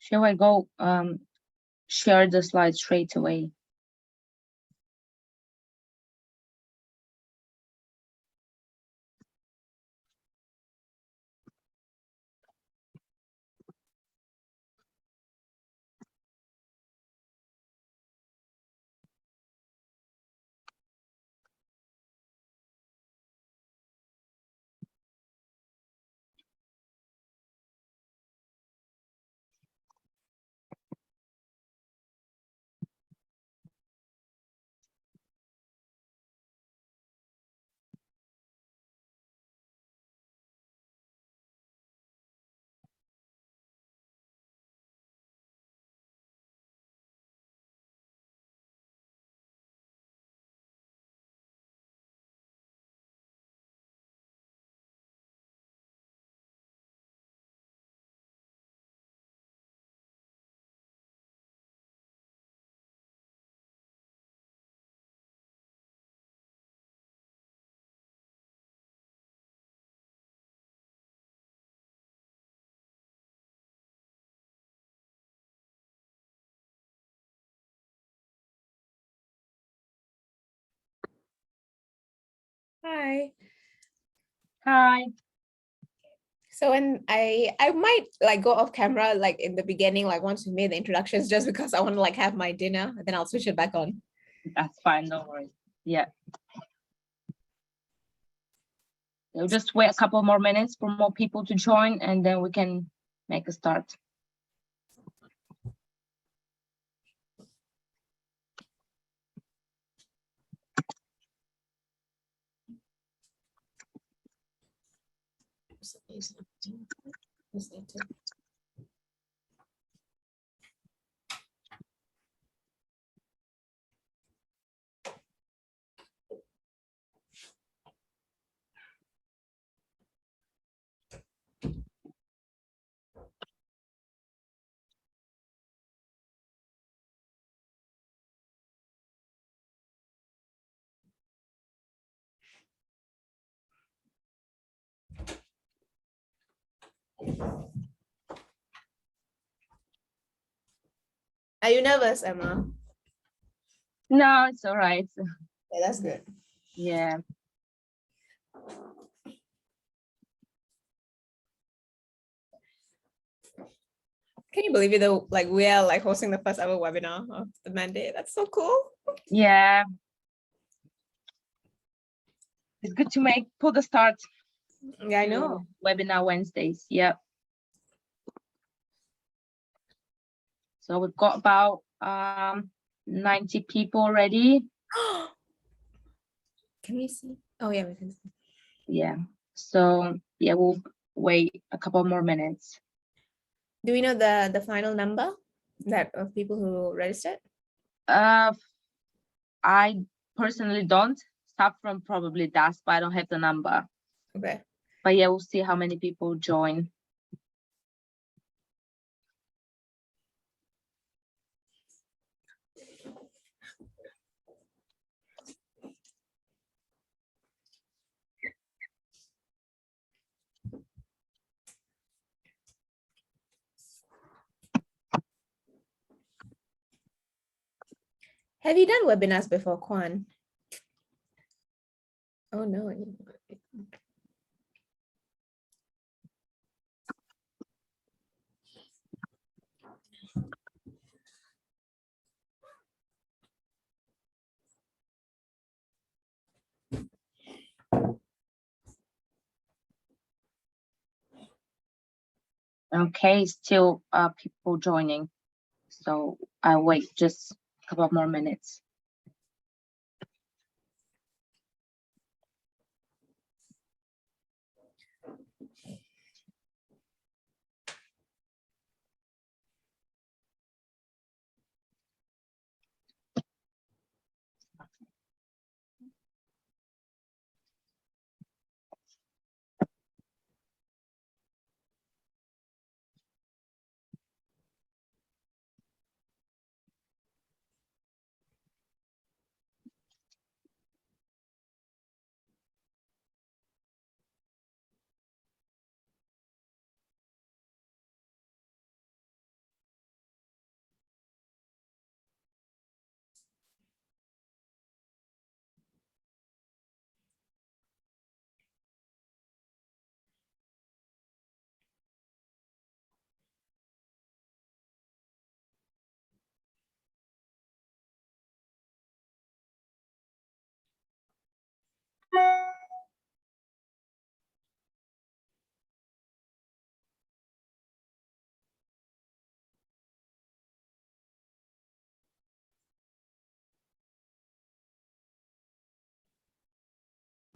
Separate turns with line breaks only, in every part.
Shall I go share the slides straight away?
Hi.
Hi.
So when I might like go off camera like in the beginning, like once we made the introductions, just because I want to like have my dinner, and then I'll switch it back on.
That's fine, no worries. Yeah. We'll just wait a couple more minutes for more people to join, and then we can make a start.
Are you nervous, Emma?
No, it's all right.
Yeah, that's good.
Yeah.
Can you believe it though? Like we are like hosting the first ever webinar of the mandate. That's so cool.
Yeah. It's good to put the start.
Yeah, I know.
Webinar Wednesdays. Yeah. So we've got about 90 people already.
Can we see? Oh yeah, we can see.
Yeah. So yeah, we'll wait a couple more minutes.
Do we know the final number that of people who registered?
I personally don't. Saffron probably does, but I don't have the number.
Okay.
But yeah, we'll see how many people join.
Have you done webinars before, Kwan? Oh no.
Okay, still people joining. So I'll wait just a couple more minutes.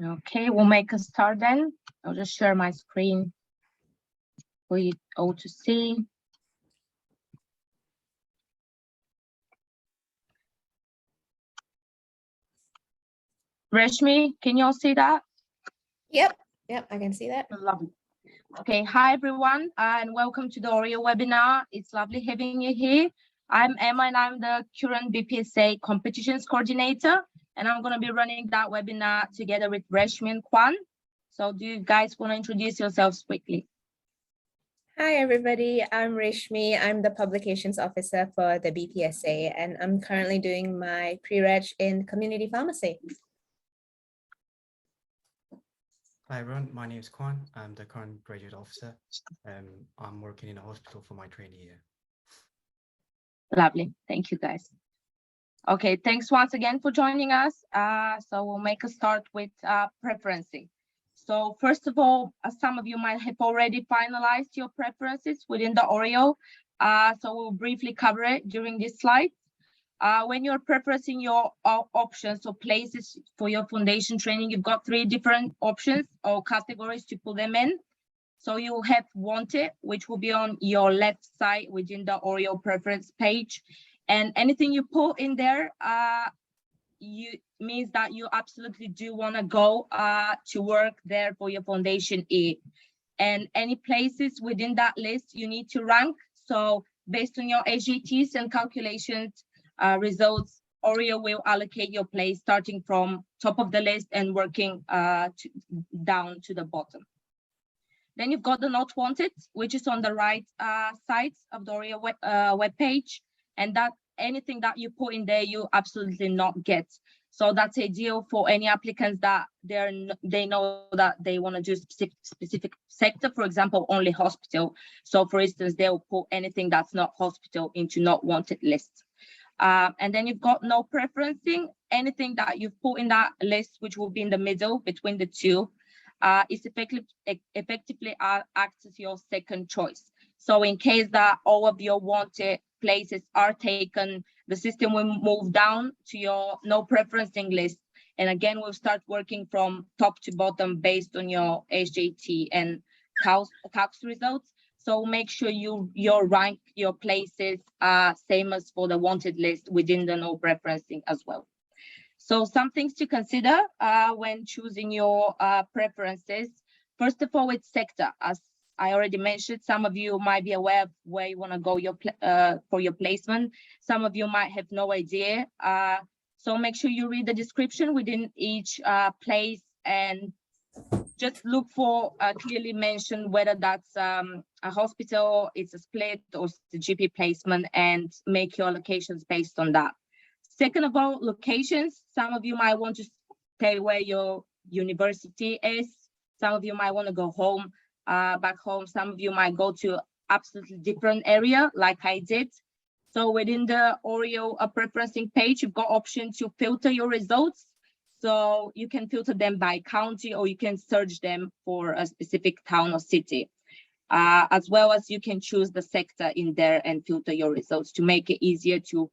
Okay, we'll make a start then. I'll just share my screen for you all to see. Rashmi, can you all see that?
Yep, I can see that.
Lovely. Okay, hi everyone, and welcome to the Oriel webinar. It's lovely having you here. I'm Emma, and I'm the current BPSA competitions coordinator, and I'm going to be running that webinar together with Rashmi and Kwan. So do you guys want to introduce yourselves quickly?
Hi, everybody. I'm Reshmi. I'm the publications officer for the BPSA, and I'm currently doing my pre-reg in community pharmacy.
Hi everyone, my name is Kwan. I'm the current graduate officer. I'm working in a hospital for my training year.
Lovely, thank you guys. Okay, thanks once again for joining us. So we'll make a start with preferencing. So first of all, some of you might have already finalized your preferences within the Oriel. So we'll briefly cover it during this slide. When you're preferencing your options or places for your foundation training, you've got 3 different options or categories to put them in. So you have wanted, which will be on your left side within the Oriel preference page. And anything you put in there means that you absolutely do want to go to work there for your foundation E. And any places within that list you need to rank. So based on your AGTs and calculations results, Oriel will allocate your place starting from top of the list and working down to the bottom. Then you've got the not wanted, which is on the right side of the Oriel web page, and that anything that you put in there, you absolutely not get. So that's ideal for any applicants that they know that they want to do specific sector, for example, only hospital. So for instance, they'll put anything that's not hospital into not wanted list. And then you've got no preferencing, anything that you've put in that list, which will be in the middle between the two, is effectively acts as your second choice. So in case that all of your wanted places are taken, the system will move down to your no preferencing list. And again, we'll start working from top to bottom based on your SJT and CALCS results. So make sure you rank your places same as for the wanted list within the no preferencing as well. So some things to consider when choosing your preferences. First of all, it's sector. As I already mentioned, some of you might be aware of where you want to go for your placement. Some of you might have no idea. So make sure you read the description within each place and just look for clearly mention whether that's a hospital, it's a split, or it's the GP placement, and make your allocations based on that. Second of all, locations. Some of you might want to stay where your university is. Some of you might want to go home, back home. Some of you might go to absolutely different area like I did. So within the Oriel preferencing page, you've got option to filter your results. So you can filter them by county, or you can search them for a specific town or city. As well as you can choose the sector in there and filter your results to make it easier to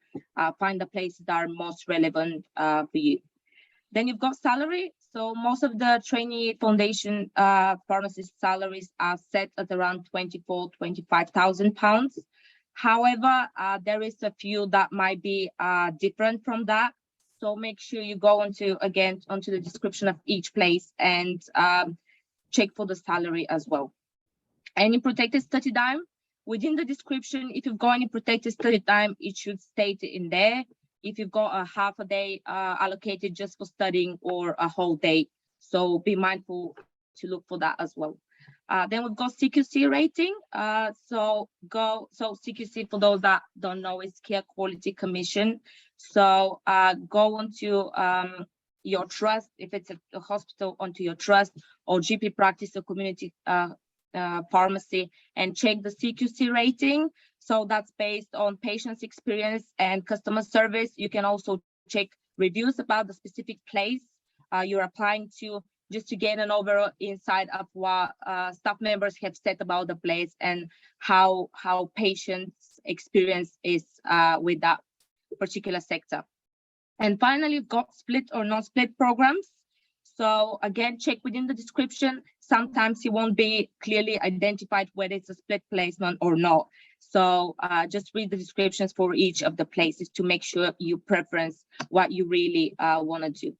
find the places that are most relevant for you. Then you've got salary. So most of the trainee foundation pharmacist salaries are set at around £24,000–25,000. However, there is a few that might be different from that. So make sure you go onto the description of each place and check for the salary as well. Any protected study time within the description, if you've got any protected study time, it should state it in there. If you've got a half a day allocated just for studying or a whole day, so be mindful to look for that as well. Then we've got CQC rating. So CQC, for those that don't know, is Care Quality Commission. So go onto your trust, if it's a hospital, onto your trust or GP practice or community pharmacy, and check the CQC rating. So that's based on patient's experience and customer service. You can also check reviews about the specific place you're applying to, just to gain an overall insight of what staff members have said about the place and how patients' experience is with that particular sector. And finally, you've got split or non-split programs. So again, check within the description. Sometimes it won't be clearly identified whether it's a split placement or not. So just read the descriptions for each of the places to make sure you preference what you really want to do.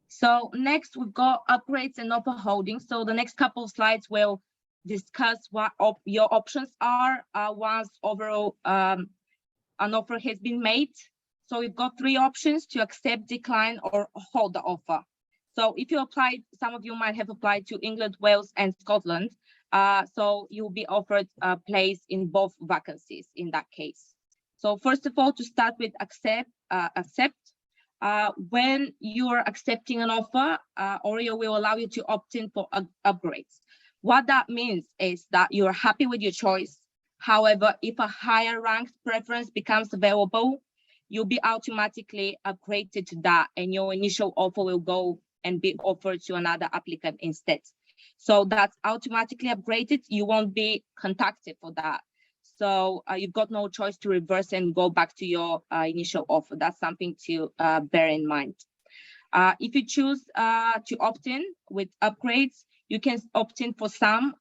So next we've got upgrades and offer holding. So the next couple of slides will discuss what your options are once overall an offer has been made. So we've got three options: to accept, decline, or hold the offer. So if you applied, some of you might have applied to England, Wales, and Scotland. So you'll be offered a place in both vacancies in that case. So first of all, to start with accept. When you're accepting an offer, Oriel will allow you to opt in for upgrades. What that means is that you're happy with your choice. However, if a higher ranked preference becomes available, you'll be automatically upgraded to that, and your initial offer will go and be offered to another applicant instead. So that's automatically upgraded. You won't be contacted for that. So you've got no choice to reverse and go back to your initial offer. That's something to bear in mind. If you choose to opt in with upgrades, you can opt in for some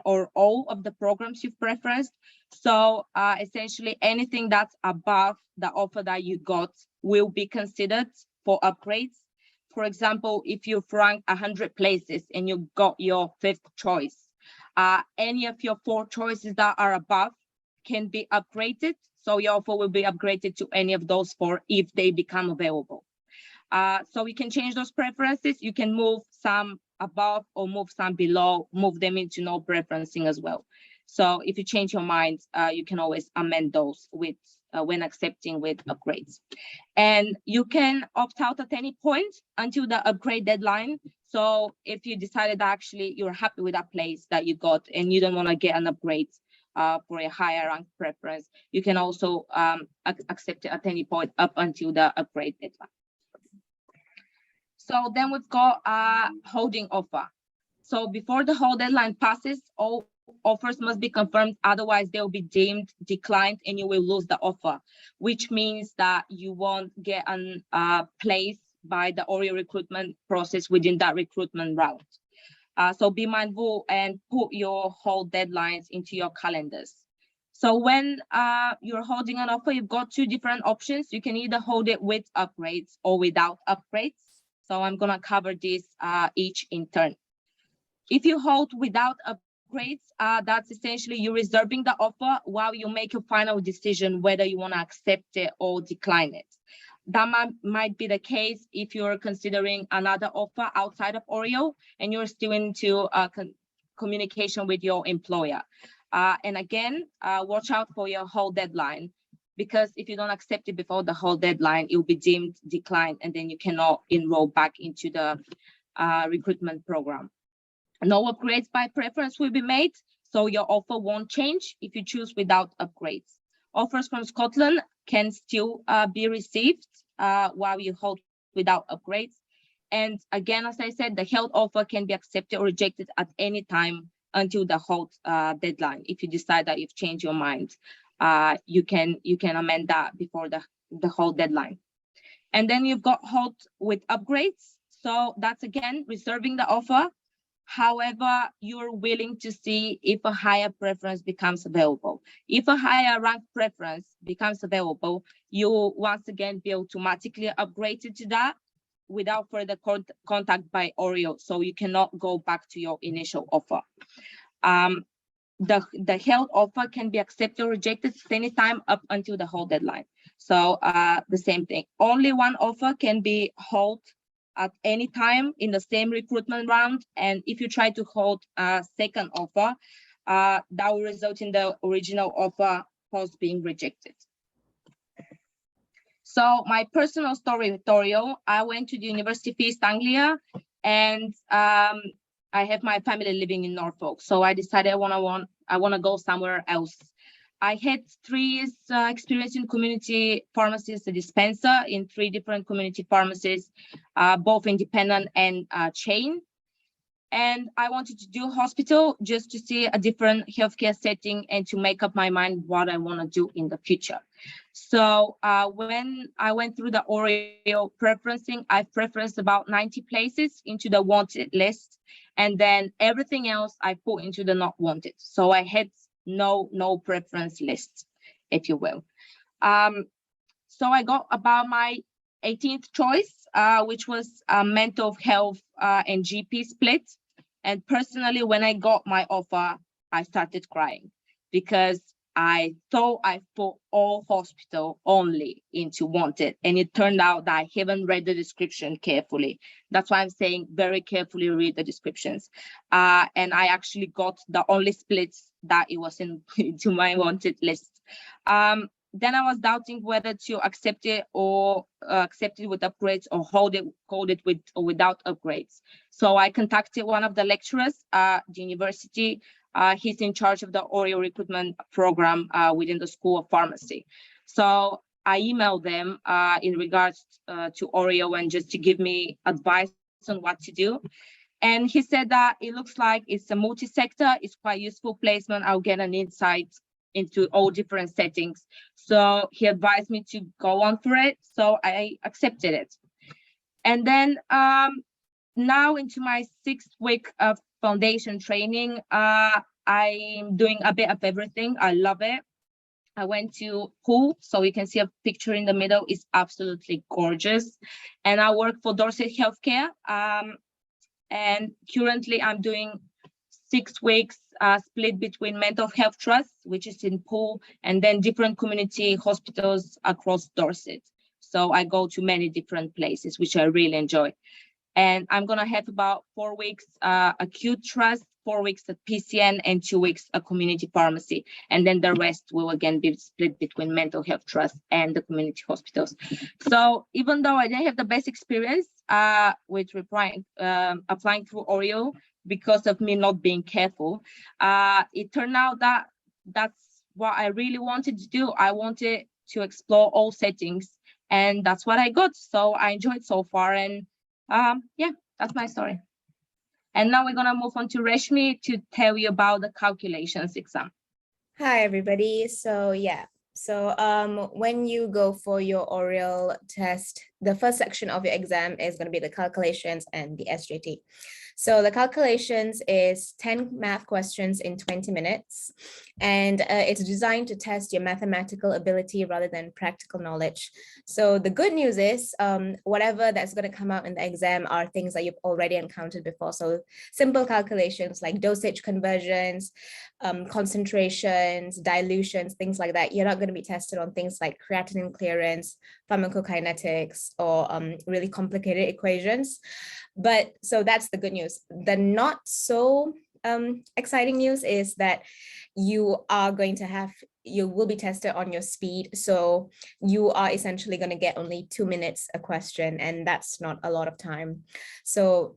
or all of the programs you've preferenced. So essentially anything that's above the offer that you got will be considered for upgrades. For example, if you've ranked 100 places and you got your 5th choice, any of your 4 choices that are above can be upgraded. So your offer will be upgraded to any of those 4 if they become available. So we can change those preferences. You can move some above or move some below, move them into no preferencing as well. So if you change your mind, you can always amend those with when accepting with upgrades. And you can opt out at any point until the upgrade deadline. So if you decided that actually you're happy with that place that you got and you don't want to get an upgrade for a higher rank preference, you can also accept it at any point up until the upgrade deadline. So then we've got a holding offer. So before the hold deadline passes, all offers must be confirmed, otherwise they'll be deemed declined and you will lose the offer, which means that you won't get a place by the Oriel recruitment process within that recruitment round. So be mindful and put your hold deadlines into your calendars. So when you're holding an offer, you've got 2 different options. You can either hold it with upgrades or without upgrades. So I'm gonna cover this each in turn. If you hold without upgrades, that's essentially you reserving the offer while you make a final decision whether you wanna accept it or decline it. That might be the case if you're considering another offer outside of Oriel and you're still into communication with your employer. And again, watch out for your hold deadline, because if you don't accept it before the hold deadline, it will be deemed declined and then you cannot enroll back into the recruitment program. No upgrades by preference will be made, so your offer won't change if you choose without upgrades. Offers from Scotland can still be received while you hold without upgrades. And again, as I said, the held offer can be accepted or rejected at any time until the hold deadline. If you decide that you've changed your mind, you can amend that before the hold deadline. And then you've got hold with upgrades. So that's again reserving the offer. However, you're willing to see if a higher preference becomes available. If a higher rank preference becomes available, you will once again be automatically upgraded to that without further contact by Oriel. So you cannot go back to your initial offer. The held offer can be accepted or rejected at any time up until the hold deadline. So the same thing. Only one offer can be held at any time in the same recruitment round. And if you try to hold a second offer, that will result in the original offer post being rejected. So my personal story with Oriel, I went to the University of East Anglia and I have my family living in Norfolk. So I decided I want to go somewhere else. I had 3 years experience in community pharmacy as a dispenser in 3 different community pharmacies, both independent and chain. And I wanted to do hospital just to see a different healthcare setting and to make up my mind what I want to do in the future. So when I went through the Oriel preferencing, I preferenced about 90 places into the wanted list. And then everything else I put into the not wanted. So I had no preference list, if you will. So I got about my 18th choice, which was mental health and GP split. And personally, when I got my offer, I started crying because I thought I put all hospital only into wanted. And it turned out that I haven't read the description carefully. That's why I'm saying very carefully read the descriptions. And I actually got the only splits that it was into my wanted list. Then I was doubting whether to accept it or accept it with upgrades or hold it with or without upgrades. So I contacted one of the lecturers at the university. He's in charge of the Oriel recruitment program within the School of Pharmacy. So I emailed them in regards to Oriel and just to give me advice on what to do. And he said that it looks like it's a multi-sector, it's quite useful placement. I'll get an insight into all different settings. So he advised me to go on for it. So I accepted it. And then now into my 6th week of foundation training, I'm doing a bit of everything. I love it. I went to pool, so you can see a picture in the middle. It's absolutely gorgeous. And I work for Dorset Healthcare. And currently I'm doing 6 weeks split between mental health trusts, which is in Poole, and then different community hospitals across Dorset. So I go to many different places, which I really enjoy. And I'm gonna have about 4 weeks acute trust, 4 weeks at PCN, and 2 weeks at community pharmacy. And then the rest will again be split between mental health trust and the community hospitals. So even though I didn't have the best experience with applying through Oriel, because of me not being careful, it turned out that that's what I really wanted to do. I wanted to explore all settings, and that's what I got. So I enjoyed so far, and yeah, that's my story. And now we're gonna move on to Reshmi to tell you about the calculations exam.
Hi, everybody. So yeah, so when you go for your Oriel test, the first section of your exam is going to be the calculations and the SJT. So the calculations is 10 math questions in 20 minutes, and it's designed to test your mathematical ability rather than practical knowledge. So the good news is whatever that's going to come out in the exam are things that you've already encountered before. So simple calculations like dosage conversions, concentrations, dilutions, things like that. You're not going to be tested on things like creatinine clearance, pharmacokinetics, or really complicated equations. But so that's the good news. The not so exciting news is that you will be tested on your speed. So you are essentially going to get only 2 minutes a question, and that's not a lot of time. So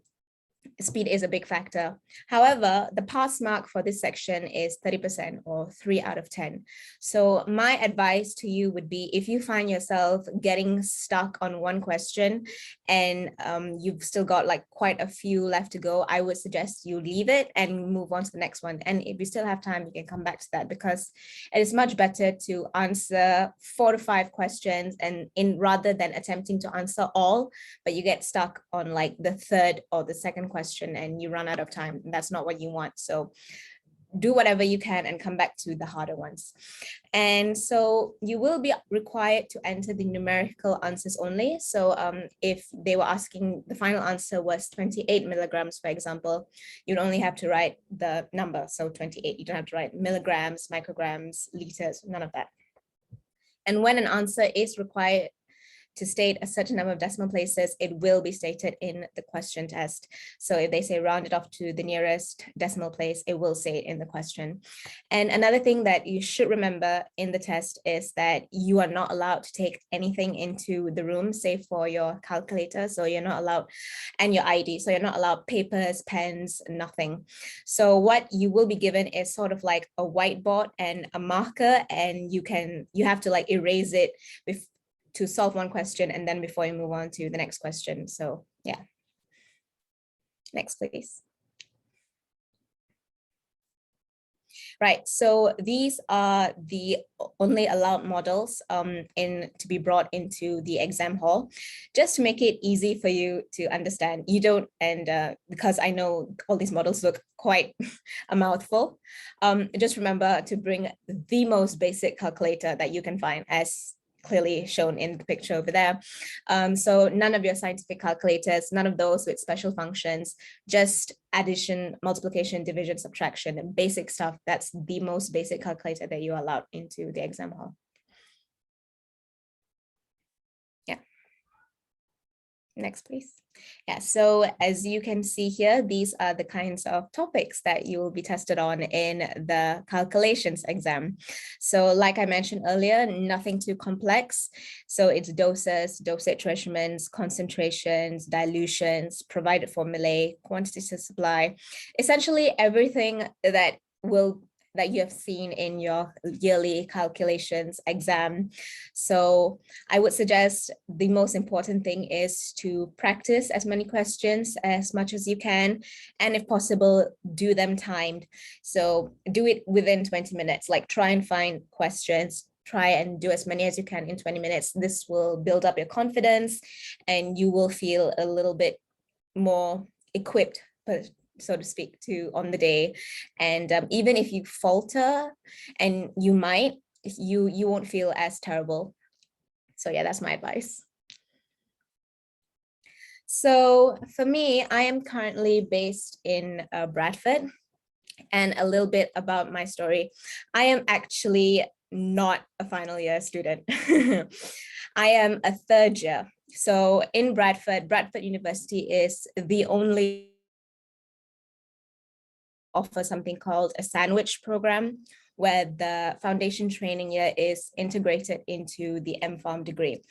speed is a big factor. However, the pass mark for this section is 30% or 3 out of 10. So my advice to you would be, if you find yourself getting stuck on one question and you've still got like quite a few left to go, I would suggest you leave it and move on to the next one. And if you still have time, you can come back to that, because it is much better to answer 4 to 5 questions and rather than attempting to answer all, but you get stuck on like the third or the second question and you run out of time. That's not what you want. So do whatever you can and come back to the harder ones. And so you will be required to enter the numerical answers only. So if they were asking, the final answer was 28 milligrams, for example, you'd only have to write the number. So 28, you don't have to write milligrams, micrograms, liters, none of that. And when an answer is required to state a certain number of decimal places, it will be stated in the question test. So if they say round it off to the nearest decimal place, it will say it in the question. And another thing that you should remember in the test is that you are not allowed to take anything into the room, save for your calculator. So you're not allowed, and your ID. So you're not allowed papers, pens, nothing. So what you will be given is sort of like a whiteboard and a marker, and you have to like erase it to solve one question, and then before you move on to the next question. So yeah. Next, please. Right, so these are the only allowed models to be brought into the exam hall, just to make it easy for you to understand. You don't, and because I know all these models look quite a mouthful, just remember to bring the most basic calculator that you can find, as clearly shown in the picture over there. So none of your scientific calculators, none of those with special functions, just addition, multiplication, division, subtraction, and basic stuff. That's the most basic calculator that you are allowed into the exam hall. Yeah. Next, please. Yeah, so as you can see here, these are the kinds of topics that you will be tested on in the calculations exam. So like I mentioned earlier, nothing too complex. So it's doses, dosage measurements, concentrations, dilutions, provided formulae, quantities of supply, essentially everything that you have seen in your yearly calculations exam. So I would suggest the most important thing is to practice as many questions as much as you can, and if possible, do them timed. So do it within 20 minutes, like try and find questions, try and do as many as you can in 20 minutes. This will build up your confidence and you will feel a little bit more equipped, so to speak, on the day. And even if you falter, and you won't feel as terrible. So yeah, that's my advice. So for me, I am currently based in Bradford, and a little bit about my story. I am actually not a final year student. I am a third year. So in Bradford University is the only offer something called a sandwich program, where the foundation training year is integrated into the MPharm degree.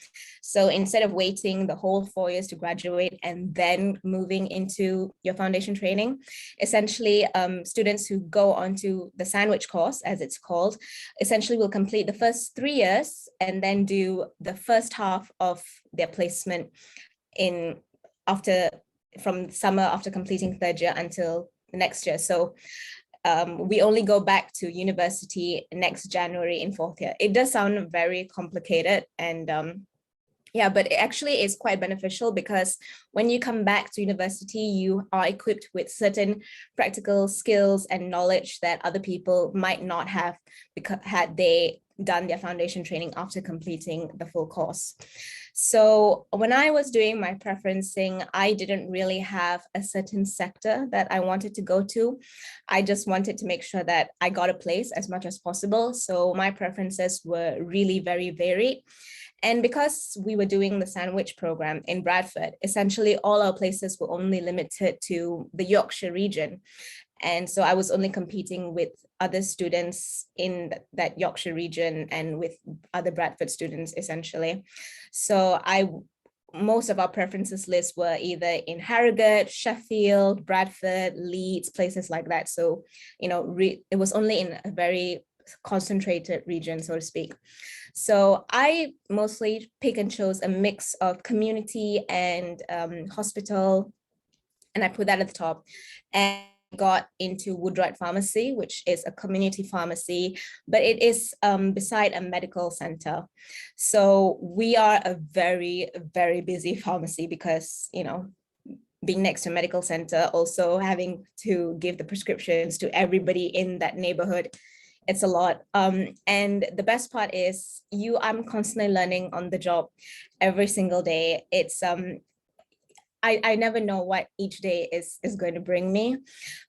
So instead of waiting the whole 4 years to graduate and then moving into your foundation training, essentially students who go onto the sandwich course, as it's called, essentially will complete the first 3 years and then do the first half of their placement from summer after completing third year until next year. So we only go back to university next January in fourth year. It does sound very complicated, and yeah, but it actually is quite beneficial, because when you come back to university, you are equipped with certain practical skills and knowledge that other people might not have had they done their foundation training after completing the full course. So when I was doing my preferencing, I didn't really have a certain sector that I wanted to go to. I just wanted to make sure that I got a place as much as possible. So my preferences were really very varied. And because we were doing the sandwich program in Bradford, essentially all our places were only limited to the Yorkshire region. And so I was only competing with other students in that Yorkshire region and with other Bradford students, essentially. So most of our preferences lists were either in Harrogate, Sheffield, Bradford, Leeds, places like that. So, it was only in a very concentrated region, so to speak. So I mostly pick and chose a mix of community and hospital, and I put that at the top. And got into Woodroyd Pharmacy, which is a community pharmacy, but it is beside a medical center. So we are a very, very busy pharmacy because, being next to a medical center, also having to give the prescriptions to everybody in that neighborhood, it's a lot. And the best part is I'm constantly learning on the job every single day. It's I never know what each day is going to bring me.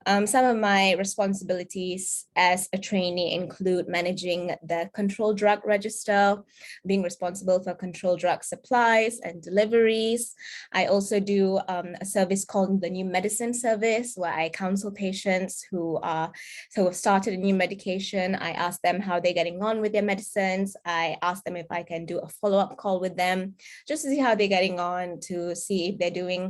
Some of my responsibilities as a trainee include managing the controlled drug register, being responsible for controlled drug supplies and deliveries. I also do a service called the New Medicine Service, where I counsel patients who have started a new medication. I ask them how they're getting on with their medicines. I ask them if I can do a follow-up call with them, just to see how they're getting on, to see if they're doing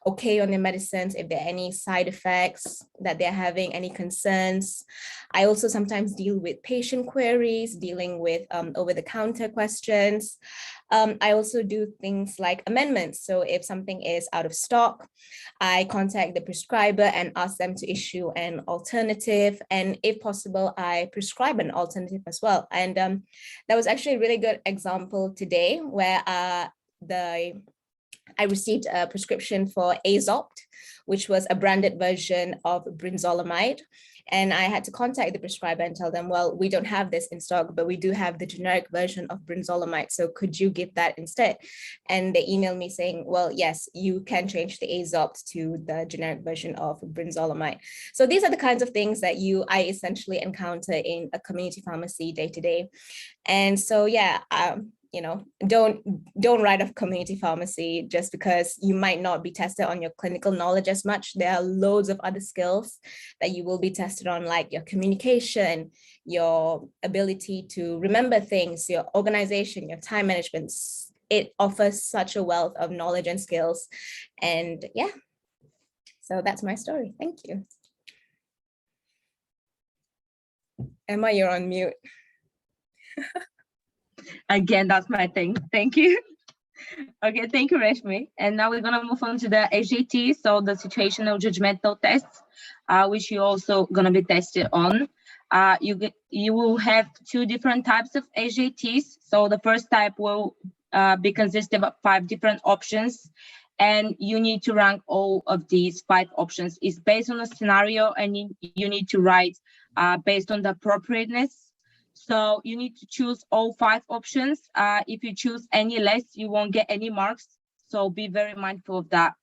okay on their medicines, if there are any side effects that they're having, any concerns. I also sometimes deal with patient queries, dealing with over-the-counter questions. I also do things like amendments. So if something is out of stock, I contact the prescriber and ask them to issue an alternative. And if possible, I prescribe an alternative as well. And that was actually a really good example today where I received a prescription for Azopt, which was a branded version of brinzolamide. And I had to contact the prescriber and tell them, well, we don't have this in stock, but we do have the generic version of brinzolamide. So could you give that instead? And they emailed me saying, well, yes, you can change the Azopt to the generic version of brinzolamide. So these are the kinds of things that I essentially encounter in a community pharmacy day to day. And so, yeah, don't write off community pharmacy just because you might not be tested on your clinical knowledge as much. There are loads of other skills that you will be tested on, like your communication, your ability to remember things, your organization, your time management. It offers such a wealth of knowledge and skills. And yeah, so that's my story. Thank you. Emma, you're on mute.
Again, that's my thing. Thank you. Okay, thank you, Reshmi. And now we're gonna move on to the SJT, so the situational judgmental tests, which you're also gonna be tested on. You will have two different types of SJTs. So the first type will be consistent of 5 different options, and you need to rank all of these 5 options. It's based on a scenario, and you need to write based on the appropriateness. So you need to choose all 5 options. If you choose any less, you won't get any marks. So be very mindful of that.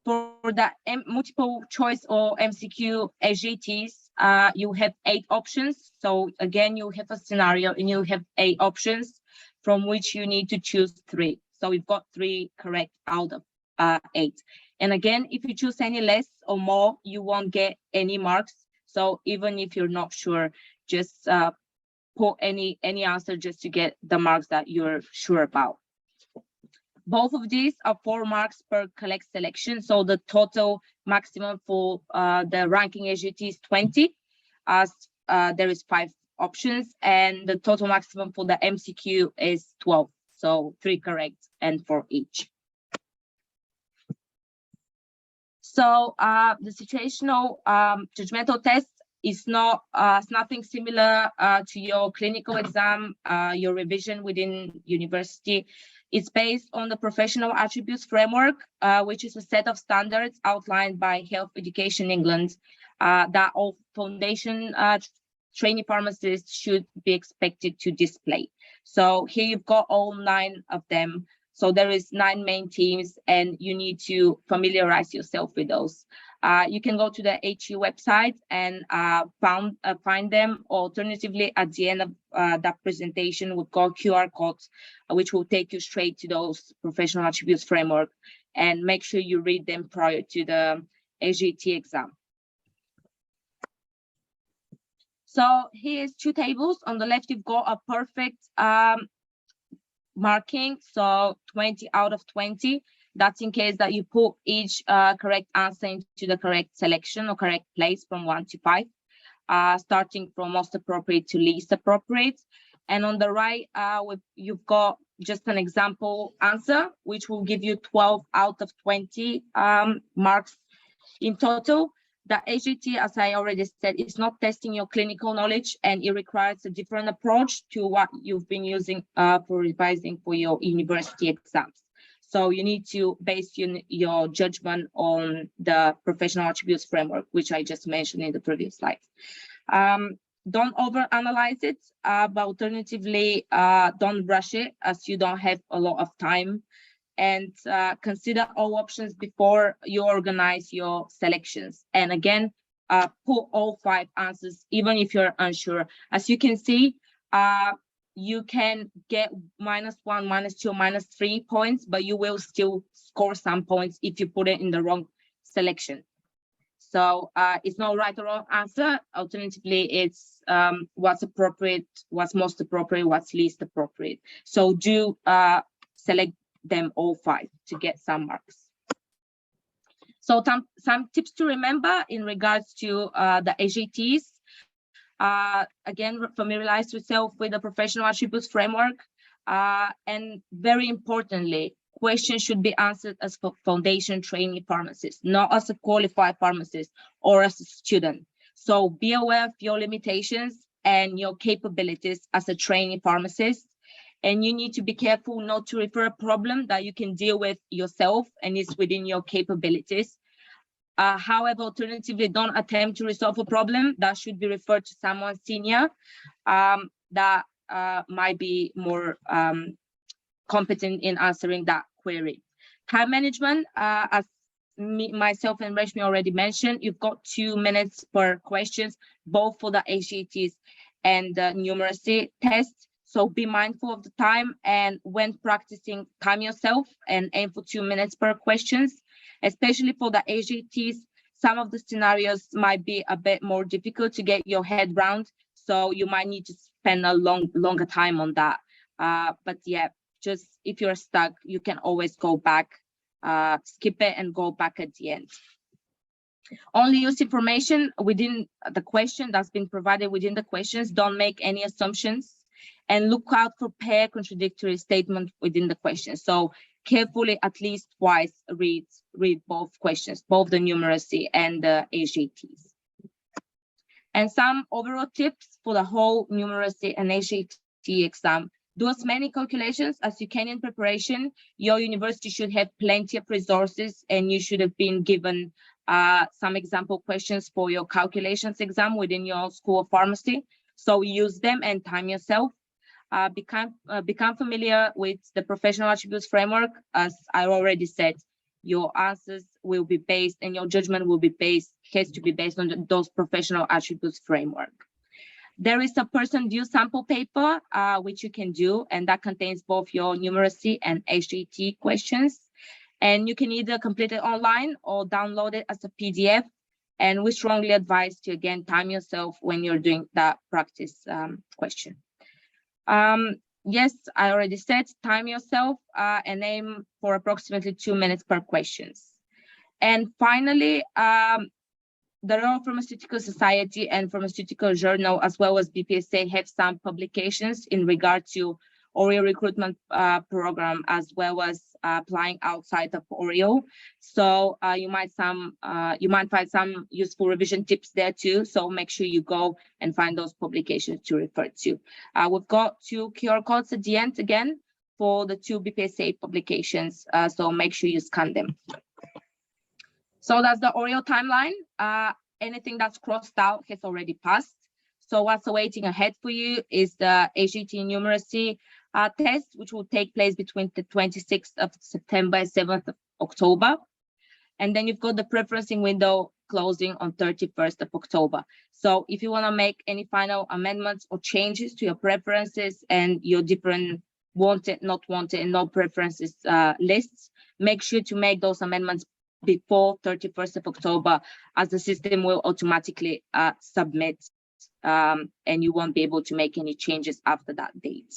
For the multiple choice or MCQ SJTs, you have 8 options. So again, you have a scenario and you have 8 options from which you need to choose 3. So we've got 3 correct out of 8. And again, if you choose any less or more, you won't get any marks. So even if you're not sure, just put any answer just to get the marks that you're sure about. Both of these are 4 marks per collect selection. So the total maximum for the ranking SJT is 20, as there is 5 options, and the total maximum for the MCQ is 12. So 3 correct and 4 each. So the situational judgmental test is nothing similar to your clinical exam, your revision within university. It's based on the professional attributes framework, which is a set of standards outlined by Health Education England that all foundation trainee pharmacists should be expected to display. So here you've got all 9 of them. So there is 9 main themes, and you need to familiarize yourself with those. You can go to the HU website and find them. Alternatively, at the end of that presentation, we've got QR codes, which will take you straight to those professional attributes framework, and make sure you read them prior to the SJT exam. So here's 2 tables. On the left, you've got a perfect marking, so 20 out of 20. That's in case that you put each correct answer into the correct selection or correct place from 1 to 5, starting from most appropriate to least appropriate. And on the right, you've got just an example answer, which will give you 12 out of 20 marks in total. The SJT, as I already said, is not testing your clinical knowledge, and it requires a different approach to what you've been using for revising for your university exams. So you need to base your judgment on the professional attributes framework, which I just mentioned in the previous slides. Don't overanalyze it, but alternatively, don't rush it, as you don't have a lot of time. And consider all options before you organize your selections. And again, put all 5 answers, even if you're unsure. As you can see, you can get -1, -2, -3 points, but you will still score some points if you put it in the wrong selection. So it's no right or wrong answer. Alternatively, it's what's appropriate, what's most appropriate, what's least appropriate. So do select them all 5 to get some marks. So some tips to remember in regards to the SJTs. Again, familiarize yourself with the professional attributes framework. And very importantly, questions should be answered as a foundation trainee pharmacist, not as a qualified pharmacist or as a student. So be aware of your limitations and your capabilities as a trainee pharmacist. And you need to be careful not to refer a problem that you can deal with yourself and is within your capabilities. However, alternatively, don't attempt to resolve a problem that should be referred to someone senior that might be more competent in answering that query. Time management, as myself and Reshmi already mentioned, you've got 2 minutes per questions, both for the HETs and the numeracy test. So be mindful of the time, and when practicing, time yourself and aim for 2 minutes per questions, especially for the HETs. Some of the scenarios might be a bit more difficult to get your head round, so you might need to spend a longer time on that. But yeah, just if you're stuck, you can always go back, skip it and go back at the end. Only use information within the question that's been provided within the questions. Don't make any assumptions, and look out for pair contradictory statement within the question. So carefully, at least twice, read both questions, both the numeracy and the HETs. And some overall tips for the whole numeracy and HET exam. Do as many calculations as you can in preparation. Your university should have plenty of resources, and you should have been given some example questions for your calculations exam within your School of Pharmacy. So use them and time yourself. Become familiar with the professional attributes framework. As I already said, your answers will be based, and your judgment will be based, has to be based on those professional attributes framework. There is a person due sample paper, which you can do, and that contains both your numeracy and HET questions. And you can either complete it online or download it as a PDF. And we strongly advise to, again, time yourself when you're doing that practice question. Yes, I already said, time yourself and aim for approximately 2 minutes per questions. And finally, the Royal Pharmaceutical Society and Pharmaceutical Journal, as well as BPSA, have some publications in regard to Oriel recruitment program, as well as applying outside of Oriel. So you might find some useful revision tips there too. So make sure you go and find those publications to refer to. We've got 2 QR codes at the end again for the 2 BPSA publications. So make sure you scan them. So that's the Oriel timeline. Anything that's crossed out has already passed. So what's awaiting ahead for you is the HET numeracy test, which will take place between the 26th of September and 7th of October. And then you've got the preferencing window closing on 31st of October. So if you want to make any final amendments or changes to your preferences and your different wanted, not wanted, and no preferences lists, make sure to make those amendments before 31st of October, as the system will automatically submit, and you won't be able to make any changes after that date.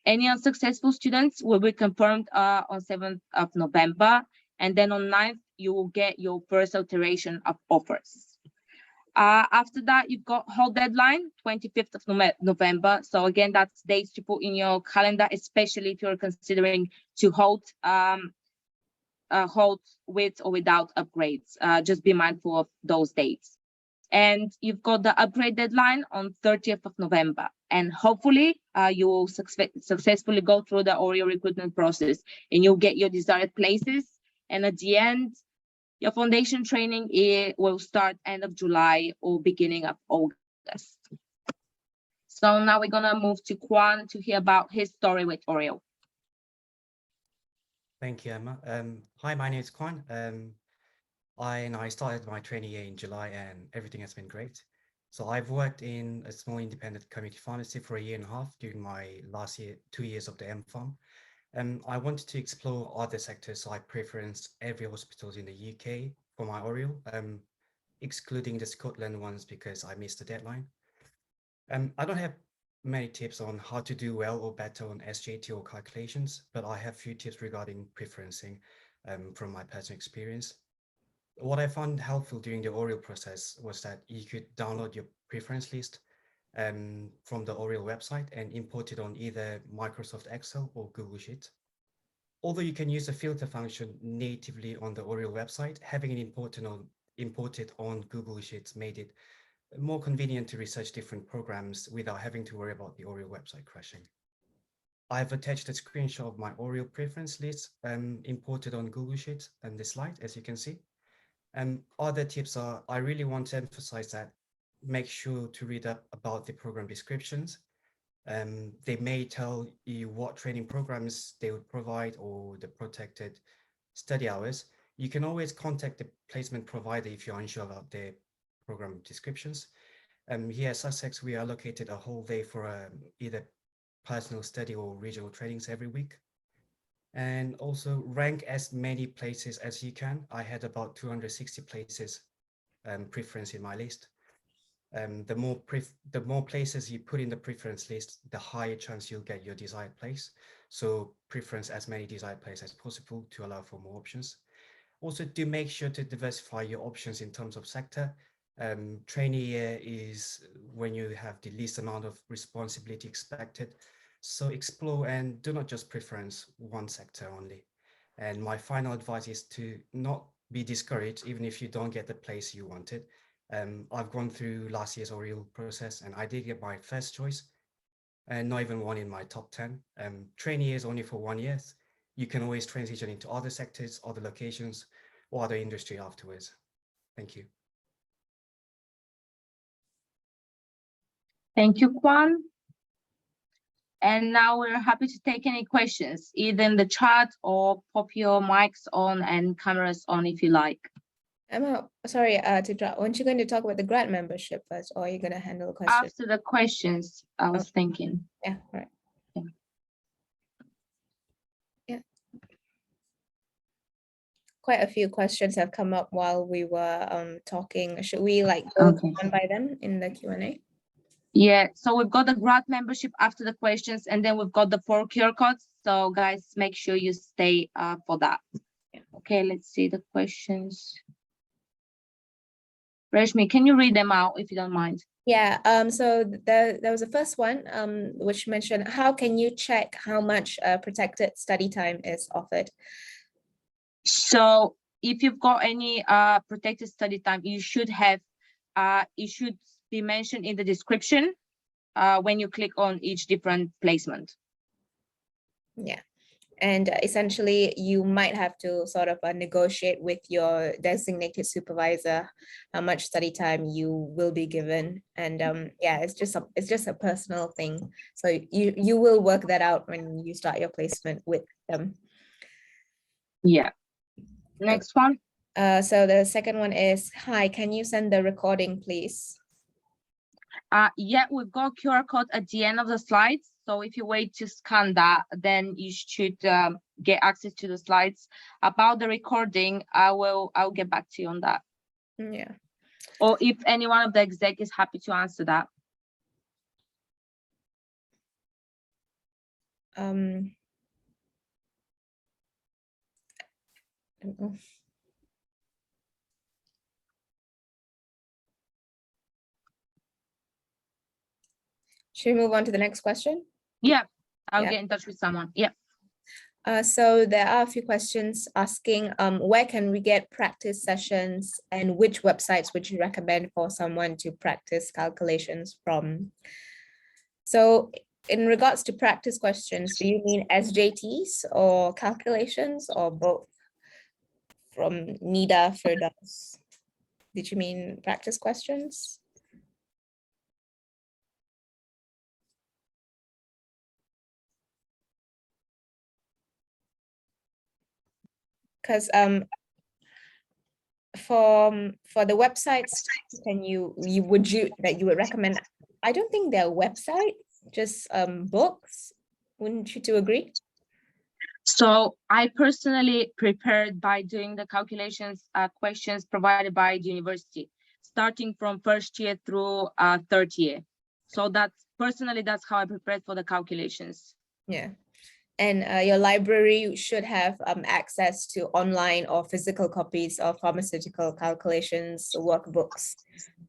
Any unsuccessful students will be confirmed on 7th of November, and then on 9th, you will get your first alteration of offers. After that, you've got whole deadline, 25th of November. So again, that's dates to put in your calendar, especially if you're considering to hold with or without upgrades. Just be mindful of those dates. And you've got the upgrade deadline on 30th of November. And hopefully you will successfully go through the Oriel recruitment process and you'll get your desired places. And at the end, your foundation training will start end of July or beginning of August. So now we're gonna move to Kwan to hear about his story with Oriel.
Thank you, Emma. Hi, my name is Kwan. I started my training year in July and everything has been great. So I've worked in a small independent community pharmacy for 1.5 years during my last 2 years of the M.Pharm. I wanted to explore other sectors, so I preferenced every hospitals in the UK for my Oriel, excluding the Scotland ones because I missed the deadline. I don't have many tips on how to do well or better on SJT or calculations, but I have a few tips regarding preferencing from my personal experience. What I found helpful during the Oriel process was that you could download your preference list from the Oriel website and imported on either Microsoft Excel or Google Sheet. Although you can use the filter function natively on the Oriel website, having it imported on Google Sheets made it more convenient to research different programs without having to worry about the Oriel website crashing. I've attached a screenshot of my Oriel preference list imported on Google Sheets and this slide, as you can see. Other tips are, I really want to emphasize that make sure to read up about the program descriptions. They may tell you what training programs they would provide or the protected study hours. You can always contact the placement provider if you're unsure about their program descriptions. Here at Sussex, we allocated a whole day for either personal study or regional trainings every week. And also rank as many places as you can. I had about 260 places preference in my list. The more places you put in the preference list, the higher chance you'll get your desired place. So preference as many desired places as possible to allow for more options. Also, do make sure to diversify your options in terms of sector. Trainee year is when you have the least amount of responsibility expected. So explore and do not just preference one sector only. And my final advice is to not be discouraged, even if you don't get the place you wanted. I've gone through last year's Oriel process and I did get my first choice and not even one in my top 10. Trainee is only for 1 year. You can always transition into other sectors, other locations, or other industry afterwards. Thank you.
Thank you, Kwan. And now we're happy to take any questions, either in the chat or pop your mics on and cameras on if you like.
Emma, sorry to drop. Aren't you going to talk about the grad membership first, or are you going to handle the question?
After the questions, I was thinking.
Yeah, all right.
Yeah.
Yeah. Quite a few questions have come up while we were talking. Should we go one by them in the Q&A?
Yeah, so we've got the grad membership after the questions, and then we've got the 4 QR codes. So guys, make sure you stay for that.
Yeah.
Okay, let's see the questions. Reshmi, can you read them out if you don't mind?
Yeah, so there was the first one which mentioned, how can you check how much protected study time is offered?
So if you've got any protected study time, you should have, it should be mentioned in the description when you click on each different placement.
Yeah. And essentially, you might have to sort of negotiate with your designated supervisor how much study time you will be given. And yeah, it's just a personal thing. So you will work that out when you start your placement with them.
Yeah. Next one.
So the second one is, hi, can you send the recording, please?
Yeah, we've got QR code at the end of the slides. So if you wait to scan that, then you should get access to the slides. About the recording, I'll get back to you on that.
Yeah.
Or if any one of the exec is happy to answer that.
I don't know. Should we move on to the next question?
Yeah, I'll get in touch with someone. Yeah.
So there are a few questions asking, where can we get practice sessions and which websites would you recommend for someone to practice calculations from? So in regards to practice questions, do you mean SJTs or calculations or both? From Nida Firdaus. Did you mean practice questions? Because for the websites, can you would recommend? I don't think they're websites, just books. Wouldn't you two agree?
So I personally prepared by doing the calculations questions provided by the university, starting from first year through third year. So that's how I prepared for the calculations.
Yeah. And your library should have access to online or physical copies of pharmaceutical calculations workbooks.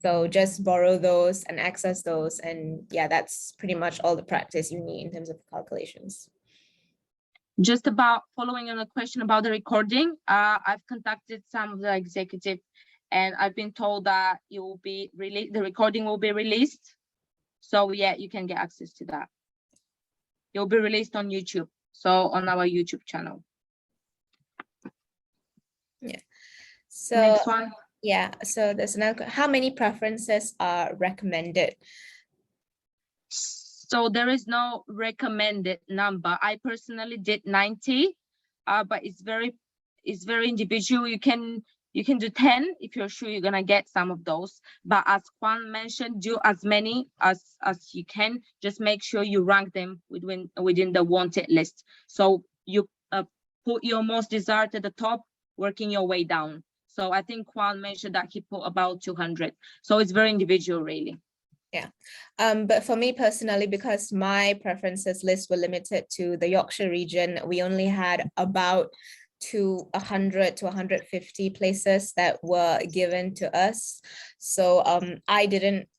So just borrow those and access those. And yeah, that's pretty much all the practice you need in terms of calculations.
Just about following on a question about the recording, I've contacted some of the executive and I've been told that it will be released, the recording will be released. So yeah, you can get access to that. It will be released on YouTube, so on our YouTube channel.
Yeah. So
Next one.
yeah, so there's another, how many preferences are recommended?
So there is no recommended number. I personally did 90, but it's very individual. You can do 10 if you're sure you're gonna get some of those. But as Juan mentioned, do as many as you can. Just make sure you rank them within the wanted list. So you put your most desired at the top, working your way down. So I think Juan mentioned that he put about 200. So it's very individual, really.
Yeah, but for me personally, because my preferences list were limited to the Yorkshire region, we only had about 100 to 150 places that were given to us. So I didn't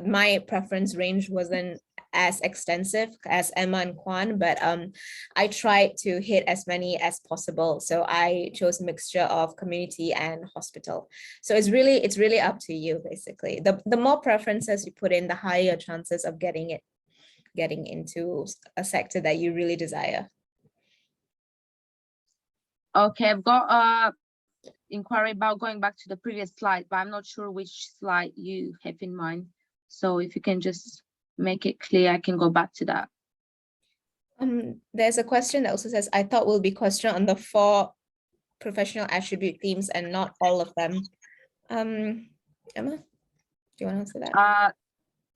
my preference range wasn't as extensive as Emma and Kwan, but I tried to hit as many as possible. So I chose a mixture of community and hospital. So it's really up to you, basically. The more preferences you put in, the higher your chances of getting into a sector that you really desire.
Okay, I've got a inquiry about going back to the previous slide, but I'm not sure which slide you have in mind. So if you can just make it clear, I can go back to that.
There's a question that also says, I thought we'll be questioned on the 4 professional attribute themes and not all of them. Emma, do you want to answer that?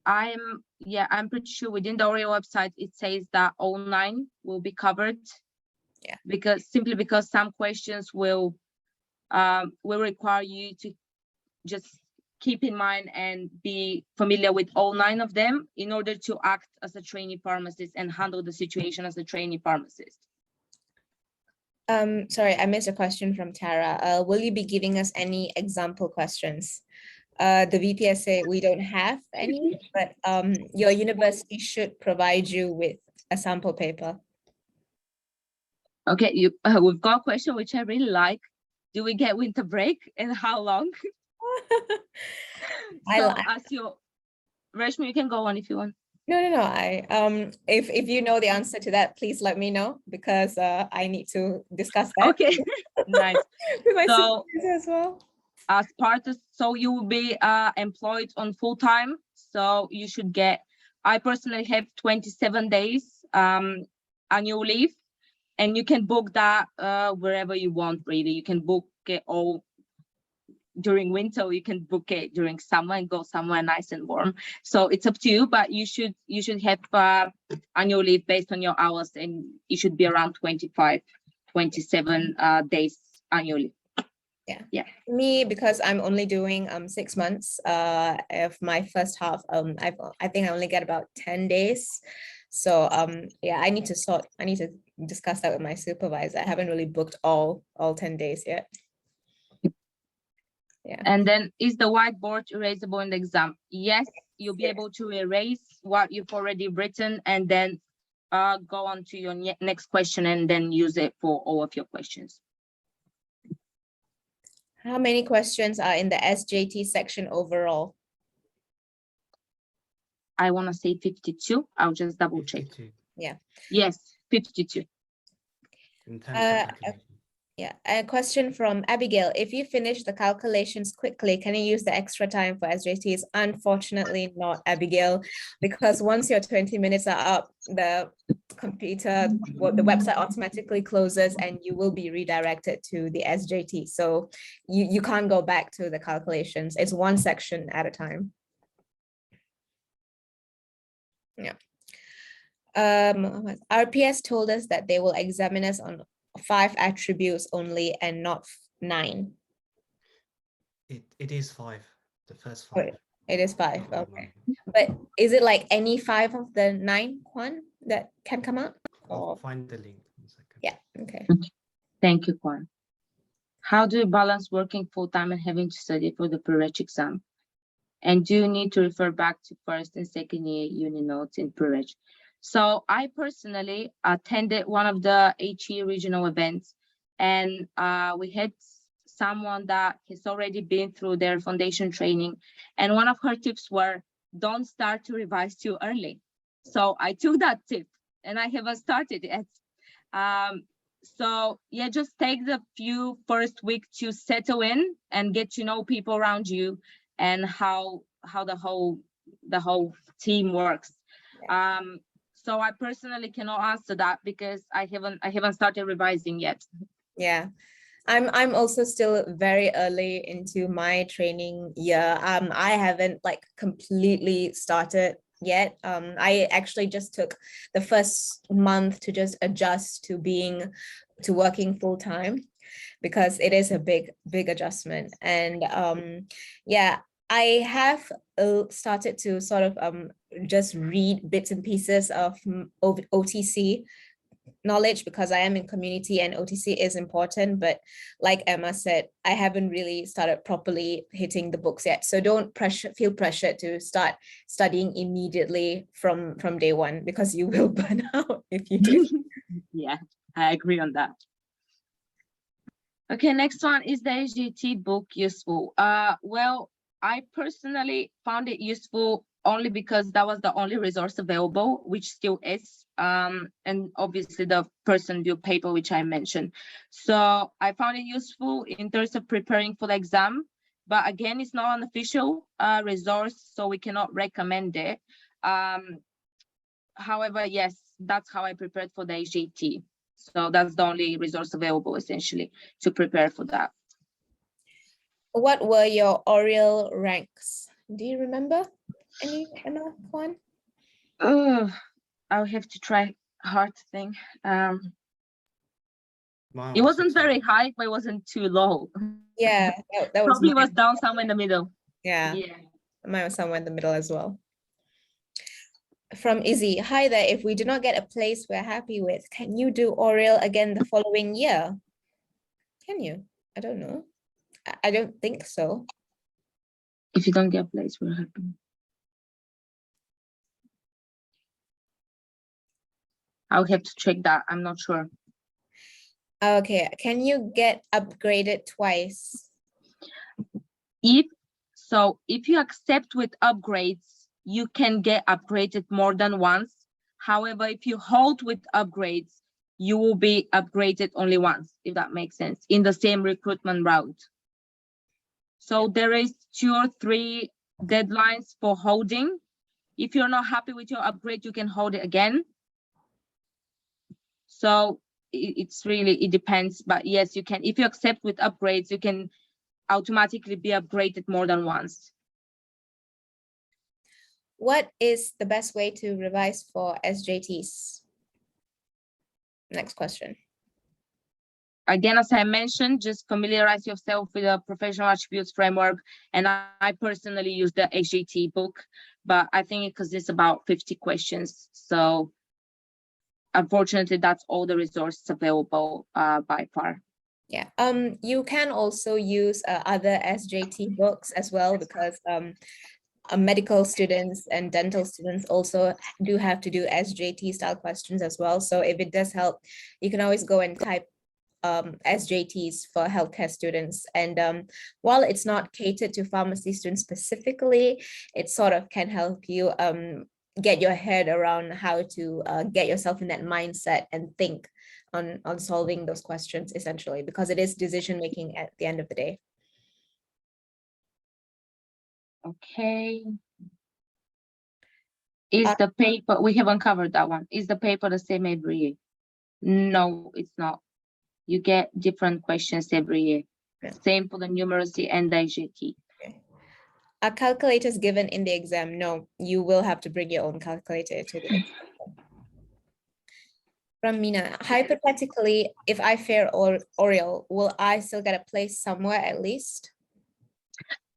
I'm pretty sure within the Oriel website, it says that all 9 will be covered.
Yeah.
Simply because some questions will require you to just keep in mind and be familiar with all 9 of them in order to act as a trainee pharmacist and handle the situation as a trainee pharmacist.
Sorry, I missed a question from Tara. Will you be giving us any example questions? The BPSA, we don't have any, but your university should provide you with a sample paper.
Okay, we've got a question which I really like. Do we get winter break and how long? Reshmi, you can go on if you want.
No. If you know the answer to that, please let me know, because I need to discuss that.
Okay, nice.
With my
So
supervisor as well.
As part of, so you will be employed on full time. So you should get, I personally have 27 days annual leave, and you can book that wherever you want, really. You can book it all during winter, or you can book it during summer and go somewhere nice and warm. So it's up to you, but you should have annual leave based on your hours, and it should be around 25, 27 days annually. Yeah.
Me, because I'm only doing 6 months of my first half, I think I only get about 10 days. So yeah, I need to discuss that with my supervisor. I haven't really booked all 10 days yet. Yeah.
And then, is the whiteboard erasable in the exam? Yes, you'll be able to erase what you've already written and then go on to your next question and then use it for all of your questions.
How many questions are in the SJT section overall?
I want to say 52. I'll just double check.
52.
Yeah.
Yes, 52.
In terms of calculation.
Yeah, a question from Abigail. If you finish the calculations quickly, can you use the extra time for SJTs? Unfortunately not, Abigail, because once your 20 minutes are up, the website automatically closes and you will be redirected to the SJT. So you can't go back to the calculations. It's one section at a time. Yeah. RPS told us that they will examine us on 5 attributes only and not 9.
It is 5, the first 5.
It is 5, okay. But is it like any 5 of the 9 Kwan that can come out?
I'll find the link. 1 second.
Yeah, okay.
Thank you, Kwan. How do you balance working full-time and having to study for the pre-reg exam? and do need to refer back to first and second year uni notes in pre-reg. So I personally attended one of the HE regional events, and we had someone that has already been through their foundation training, and one of her tips were, don't start to revise too early. So I took that tip and I haven't started yet. So yeah, just take the few first week to settle in and get to know people around you and how the whole team works. So I personally cannot answer that because I haven't started revising yet.
Yeah. I'm also still very early into my training year. I haven't like completely started yet. I actually just took the first month to just adjust to working full time, because it is a big adjustment. And yeah, I have started to sort of just read bits and pieces of OTC knowledge, because I am in community and OTC is important, but like Emma said, I haven't really started properly hitting the books yet. So don't feel pressured to start studying immediately from day one, because you will burn out if you do.
Yeah, I agree on that. Okay, next one, is the SGT book useful? Well, I personally found it useful only because that was the only resource available, which still is, and obviously the person view paper, which I mentioned. So I found it useful in terms of preparing for the exam, but again, it's not an official resource, so we cannot recommend it. However, yes, that's how I prepared for the HJT. So that's the only resource available essentially to prepare for that.
What were your Oriel ranks? Do you remember any one?
I'll have to try hard to think.
Mine
It
was
wasn't
600.
very high, but it wasn't too low.
Yeah, that was
Probably
mine.
was down somewhere in the middle.
Yeah,
Yeah.
mine was somewhere in the middle as well. From Izzy, hi there. If we do not get a place we're happy with, can you do Oriel again the following year? Can you? I don't know. I don't think so.
If you don't get a place, we're happy. I'll have to check that. I'm not sure.
Okay, can you get upgraded twice?
If you accept with upgrades, you can get upgraded more than once. However, if you hold with upgrades, you will be upgraded only once, if that makes sense, in the same recruitment route. So there is 2 or 3 deadlines for holding. If you're not happy with your upgrade, you can hold it again. So it depends, but yes, you can. If you accept with upgrades, you can automatically be upgraded more than once.
What is the best way to revise for SJTs? Next question.
Again, as I mentioned, just familiarize yourself with the professional attributes framework. And I personally use the HJT book, but I think it consists about 50 questions. So unfortunately, that's all the resources available by far.
Yeah, you can also use other SJT books as well, because medical students and dental students also do have to do SJT style questions as well. So if it does help, you can always go and type SJTs for healthcare students. And while it's not catered to pharmacy students specifically, it sort of can help you get your head around how to get yourself in that mindset and think on solving those questions, essentially, because it is decision making at the end of the day.
Okay. Is the paper, we haven't covered that one. Is the paper the same every year? No, it's not. You get different questions every year.
Yeah.
Same for the numeracy and the HJT.
Okay. Are calculators given in the exam? No, you will have to bring your own calculator to the exam. From Mina, hypothetically, if I fail Oriel, will I still get a place somewhere at least?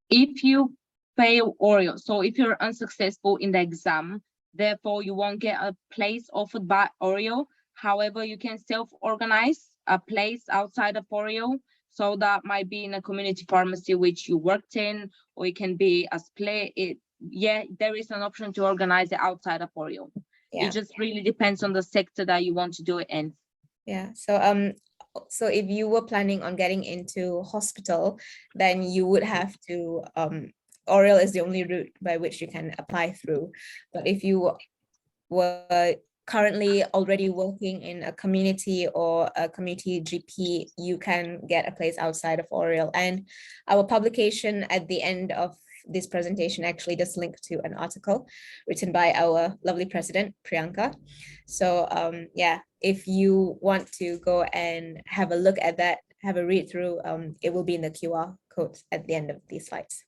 If you fail Oriel, so if you're unsuccessful in the exam, therefore you won't get a place offered by Oriel. However, you can self-organize a place outside of Oriel So that might be in a community pharmacy which you worked in, or it can be a split. Yeah, there is an option to organize it outside of Oriel.
Yeah.
It just really depends on the sector that you want to do it in.
Yeah. So if you were planning on getting into hospital, then you would have to Oriel is the only route by which you can apply through. But if you were currently already working in a community or a community GP, you can get a place outside of Oriel. And our publication at the end of this presentation actually does link to an article written by our lovely president, Priyanka. So yeah, if you want to go and have a look at that, have a read through, it will be in the QR codes at the end of these slides.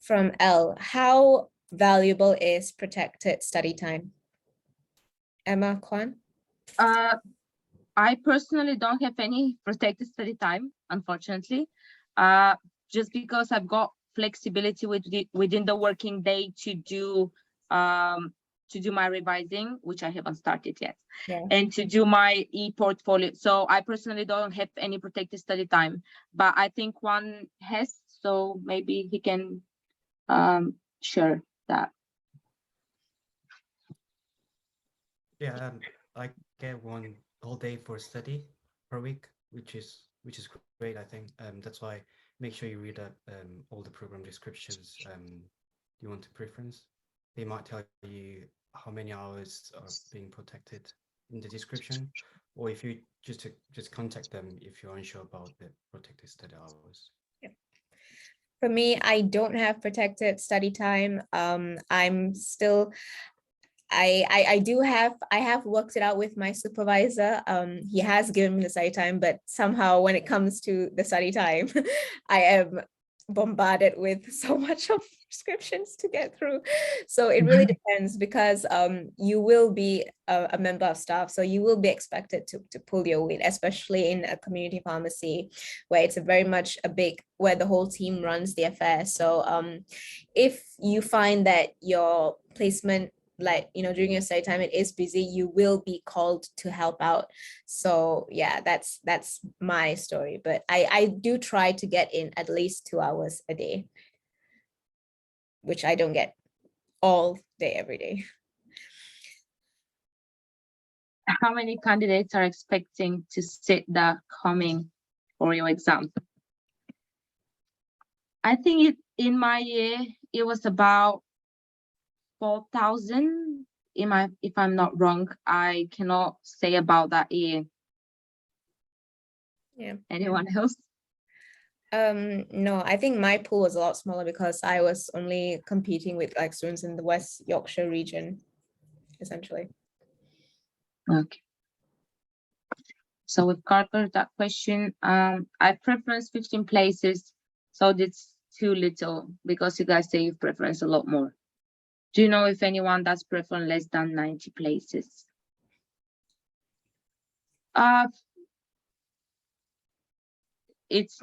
From L, how valuable is protected study time? Emma Kwan?
I personally don't have any protected study time, unfortunately, just because I've got flexibility within the working day to do my revising, which I haven't started yet,
Yeah.
and to do my e-portfolio. So I personally don't have any protected study time, but I think one has, so maybe he can share that.
Yeah, I get one whole day for study per week, which is great, I think. That's why make sure you read up all the program descriptions you want to preference. They might tell you how many hours are being protected in the description, or if you just contact them if you're unsure about the protected study hours.
For me, I don't have protected study time. I'm still, I have worked it out with my supervisor. He has given me the study time, but somehow when it comes to the study time, I am bombarded with so much of prescriptions to get through. So it really depends, because you will be a member of staff, so you will be expected to pull your weight, especially in a community pharmacy where it's very much where the whole team runs the affair. So if you find that your placement, like, during your study time, it is busy, you will be called to help out. So yeah, that's my story. But I do try to get in at least 2 hours a day, which I don't get all day, every day.
How many candidates are expecting to sit the coming Oriel exam? I think in my year, it was about 4,000. If I'm not wrong, I cannot say about that year.
Yeah.
Anyone else?
No, I think my pool was a lot smaller because I was only competing with like students in the West Yorkshire region, essentially.
Okay. So we've covered that question. I preference 15 places, so that's too little because you guys say you preference a lot more. Do you know if anyone does prefer less than 90 places? It's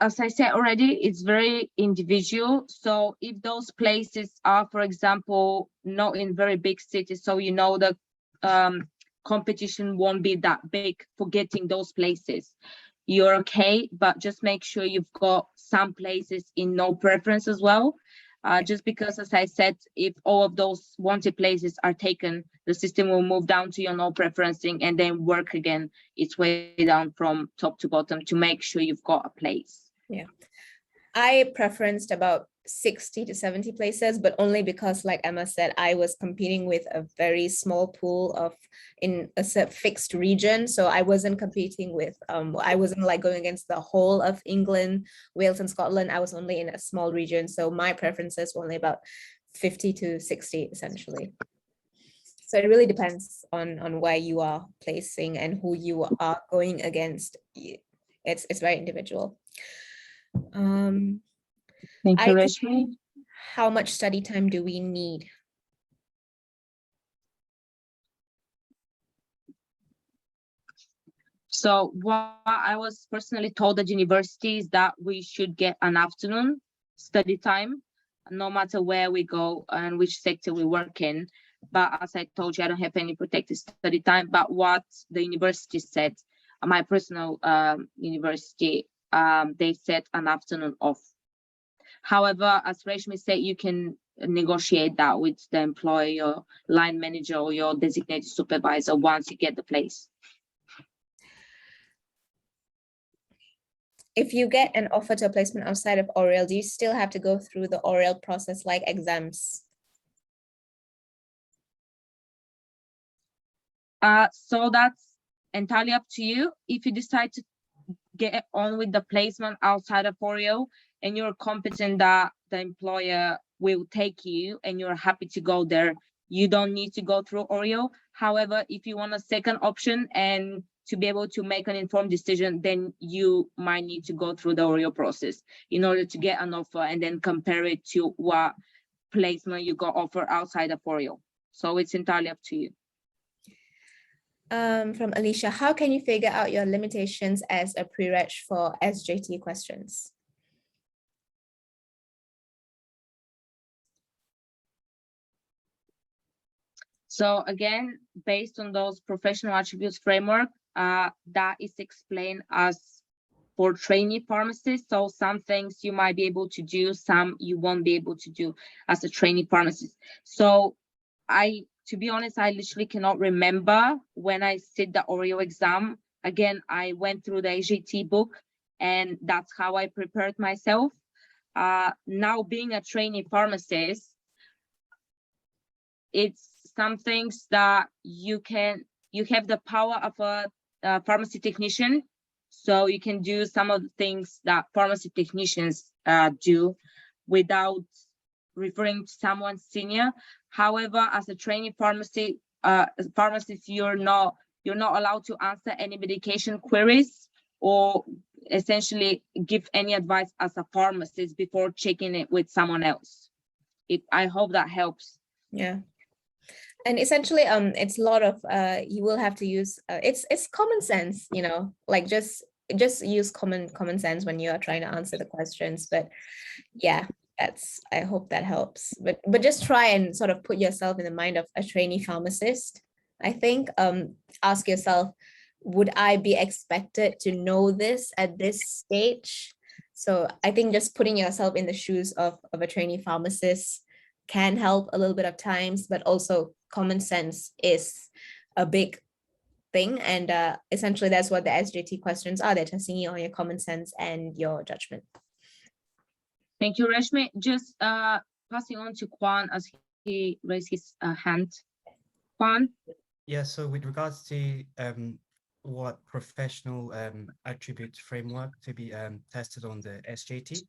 as I said already, it's very individual. So if those places are, for example, not in very big cities, so the competition won't be that big for getting those places, you're okay, but just make sure you've got some places in no preference as well. Just because, as I said, if all of those wanted places are taken, the system will move down to your no preferencing and then work again its way down from top to bottom to make sure you've got a place.
Yeah, I preferenced about 60 to 70 places, but only because, like Emma said, I was competing with a very small pool in a fixed region. So I wasn't competing with, I wasn't like going against the whole of England, Wales and Scotland. I was only in a small region. So my preferences were only about 50 to 60 essentially. So it really depends on where you are placing and who you are going against. It's very individual.
Thank you, Rashmi.
How much study time do we need?
So what I was personally told at university is that we should get an afternoon study time, no matter where we go and which sector we work in. But as I told you, I don't have any protected study time. But what the university said, my personal university, they set an afternoon off. However, as Reshmi said, you can negotiate that with the employer, your line manager, or your designated supervisor once you get the place.
If you get an offer to a placement outside of Oriel, do you still have to go through the Oriel process like exams?
So that's entirely up to you. If you decide to get on with the placement outside of Oriel and you're competent that the employer will take you and you're happy to go there, you don't need to go through Oriel. However, if you want a second option and to be able to make an informed decision, then you might need to go through the Oriel process in order to get an offer and then compare it to what placement you got offered outside of Oriel. So it's entirely up to you.
From Alicia, how can you figure out your limitations as a prereq for SJT questions?
So again, based on those professional attributes framework, that is explained as for trainee pharmacists. So some things you might be able to do, some you won't be able to do as a trainee pharmacist. So to be honest, I literally cannot remember when I did the Oriel exam. Again, I went through the AGT book and that's how I prepared myself. Now being a trainee pharmacist, it's some things that you have the power of a pharmacy technician. So you can do some of the things that pharmacy technicians do without referring to someone senior. However, as a trainee pharmacist, you're not allowed to answer any medication queries or essentially give any advice as a pharmacist before checking it with someone else. I hope that helps.
Yeah. And essentially, it's a lot of you will have to use it's common sense, you know, like just use common sense when you are trying to answer the questions. But yeah, I hope that helps. But just try and sort of put yourself in the mind of a trainee pharmacist. I think ask yourself, would I be expected to know this at this stage? So I think just putting yourself in the shoes of a trainee pharmacist can help a little bit of times, but also common sense is a big thing. And essentially that's what the SJT questions are. They're testing you on your common sense and your judgment.
Thank you, Reshmi. Just passing on to Kwan as he raised his hand. Kwan?
Yeah, so with regards to what professional attribute framework to be tested on the SJT,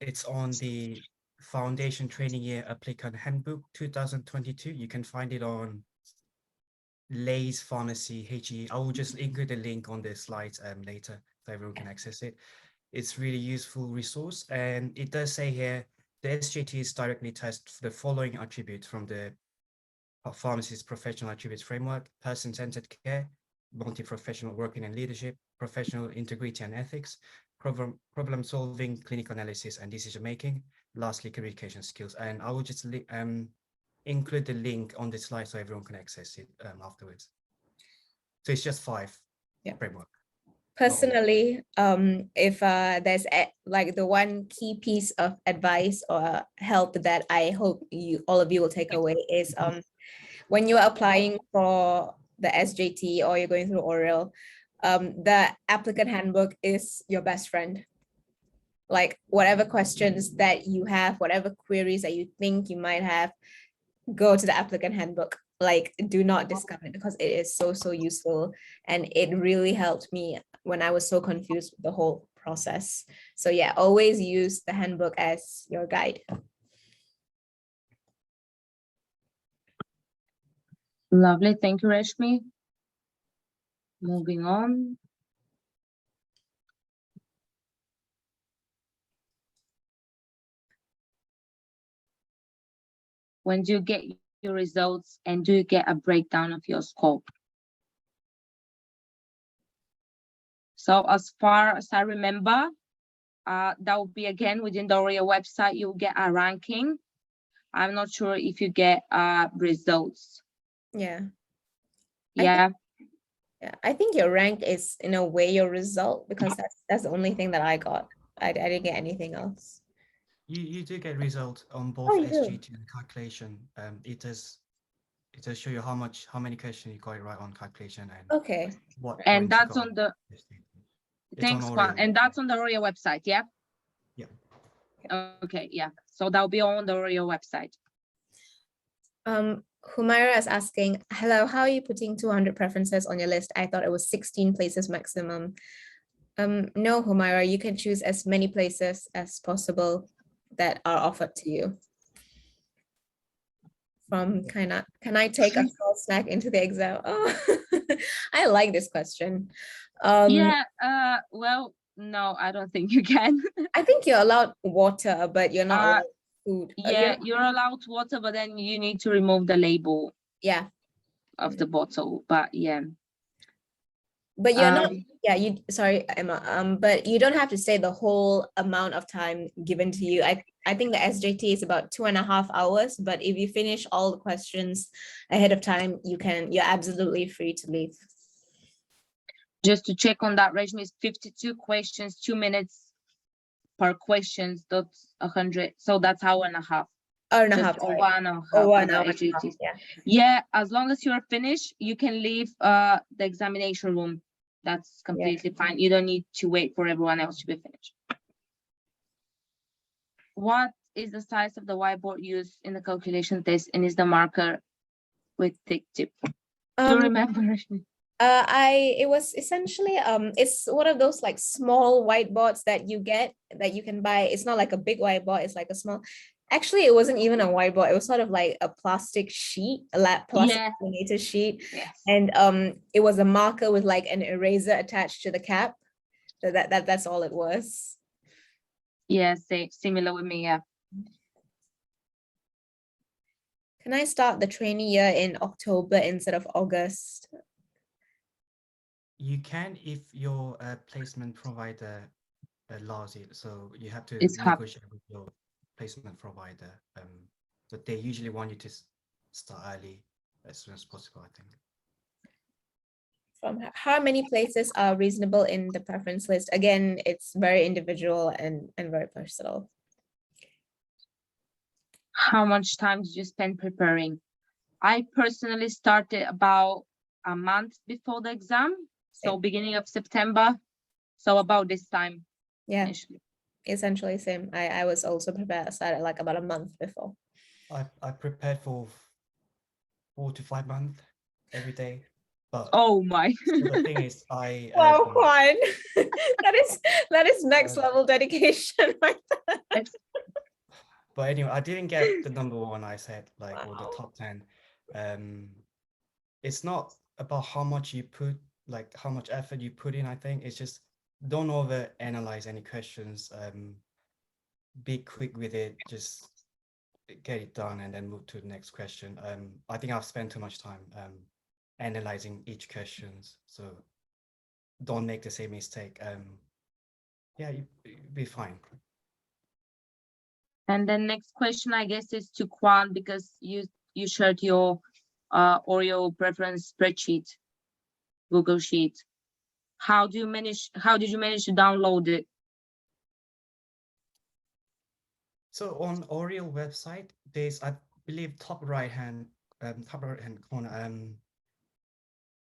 it's on the Foundation Training Year Applicant Handbook 2022. You can find it on Lay's Pharmacy HE. I will just include the link on the slides later so everyone can access it. It's really useful resource, and it does say here the SJTs directly test the following attributes from the pharmacist professional attributes framework: person-centered care, multi-professional working and leadership, professional integrity and ethics, problem solving, clinical analysis and decision making, lastly communication skills. And I will just include the link on the slide so everyone can access it afterwards. So it's just 5 framework.
Personally, if there's like the one key piece of advice or help that I hope all of you will take away is when you're applying for the SJT or you're going through Oriel, the applicant handbook is your best friend. Like whatever questions that you have, whatever queries that you think you might have, go to the applicant handbook. Like do not discard it because it is so useful, and it really helped me when I was so confused with the whole process. So yeah, always use the handbook as your guide.
Lovely, thank you, Reshmi. Moving on. When do you get your results and do you get a breakdown of your scope? So as far as I remember, that will be again within the Oriel website, you'll get a ranking. I'm not sure if you get results.
Yeah.
Yeah.
Yeah, I think your rank is in a way your result, because that's the only thing that I got. I didn't get anything else.
You do get result on both
Oh, you do?
SGT and calculation. It does show you how many questions you got it right on calculation and
Okay.
what
And
points you
that's
got
on the,
SGT. It's
thanks,
on
Juan.
Oriel.
And that's on the Oriel website, yeah?
Yeah.
Okay, yeah. So that'll be on the Oriel website.
Humaira is asking, hello, how are you putting 200 preferences on your list? I thought it was 16 places maximum. No, Humaira, you can choose as many places as possible that are offered to you. From can I take a small snack into the exam? Oh, I like this question.
Yeah, well, no, I don't think you can.
I think you're allowed water, but you're not allowed food.
Yeah, you're allowed water, but then you need to remove the label
Yeah.
of the bottle. But yeah.
But you're not,
Um,
yeah, sorry, Emma, but you don't have to stay the whole amount of time given to you. I think the SJT is about 2.5 hours, but if you finish all the questions ahead of time, you're absolutely free to leave.
just to check on that, Reshmi, is 52 questions, 2 minutes per questions, that's 100. So that's hour and a half.
Hour and a
Just
half.
or
Sorry.
1 hour.
Oh, 1
for the
hour and a half,
SJTs.
yeah.
Yeah, as long as you're finished, you can leave the examination room. That's completely fine. You don't need to wait for everyone else to be finished. What is the size of the whiteboard used in the calculation test, and is the marker with thick tip? Do you remember, Rashmi?
It was essentially it's one of those like small whiteboards that you can buy. It's not like a big whiteboard, it's like a small. Actually, it wasn't even a whiteboard. It was sort of like a plastic sheet, plastic laminated sheet.
Yes.
And it was a marker with like an eraser attached to the cap. So that's all it was.
Yeah, similar with me, yeah.
Can I start the trainee year in October instead of August?
You can if your placement provider allows it. So you have to
It's
negotiate with your placement provider. But they usually want you to start early as soon as possible, I think.
From how many places are reasonable in the preference list? Again, it's very individual and very personal.
How much time did you spend preparing? I personally started about a month before the exam. So beginning of September. So about this time.
Yeah,
initially.
Essentially same. I was also prepared. I started like about a month before.
I prepared for 4 to 5 months every day. But
oh my.
So the thing is,
Wow, Juan. that is next level dedication right there.
But anyway, I didn't get the number one, I said, like, or the top 10. It's not about how much you put, like how much effort you put in, I think. It's just don't over analyze any questions. Be quick with it, just get it done and then move to the next question. I think I've spent too much time analyzing each questions, so don't make the same mistake. Yeah, you'll be fine.
And the next question, I guess, is to Kwan, because you shared your Oriel preference spreadsheet, Google Sheet. How did you manage to download it?
So on Oriel website, there's, I believe, top right hand corner,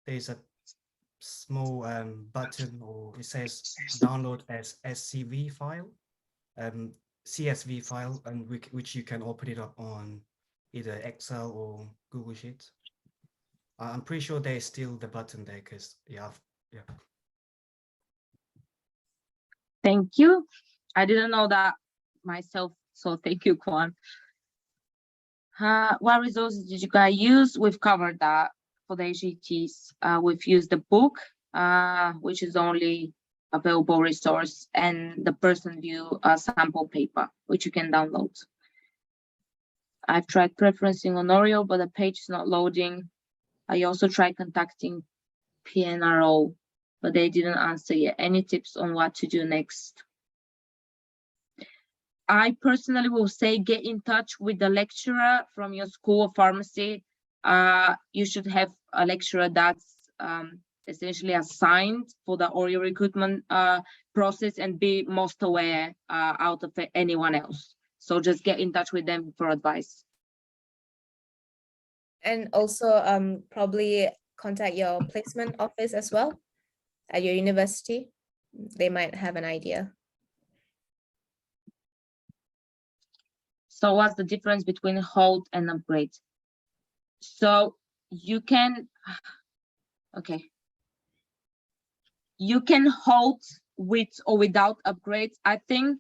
there's a small button, or it says download as SCV file, CSV file, and which you can open it up on either Excel or Google Sheets. I'm pretty sure there's still the button there, because yeah.
Thank you. I didn't know that myself, so thank you, Kwan. What resources did you guys use? We've covered that for the AGTs. We've used the book, which is only available resource, and the person view sample paper, which you can download. I've tried preferencing on Oriel, but the page is not loading. I also tried contacting PNRO, but they didn't answer yet. Any tips on what to do next? I personally will say get in touch with the lecturer from your school of pharmacy. You should have a lecturer that's essentially assigned for the Oriel recruitment process and be most aware out of anyone else. So just get in touch with them for advice.
And also probably contact your placement office as well at your university. They might have an idea.
So what's the difference between hold and upgrade? So you can, okay. You can hold with or without upgrades. I think,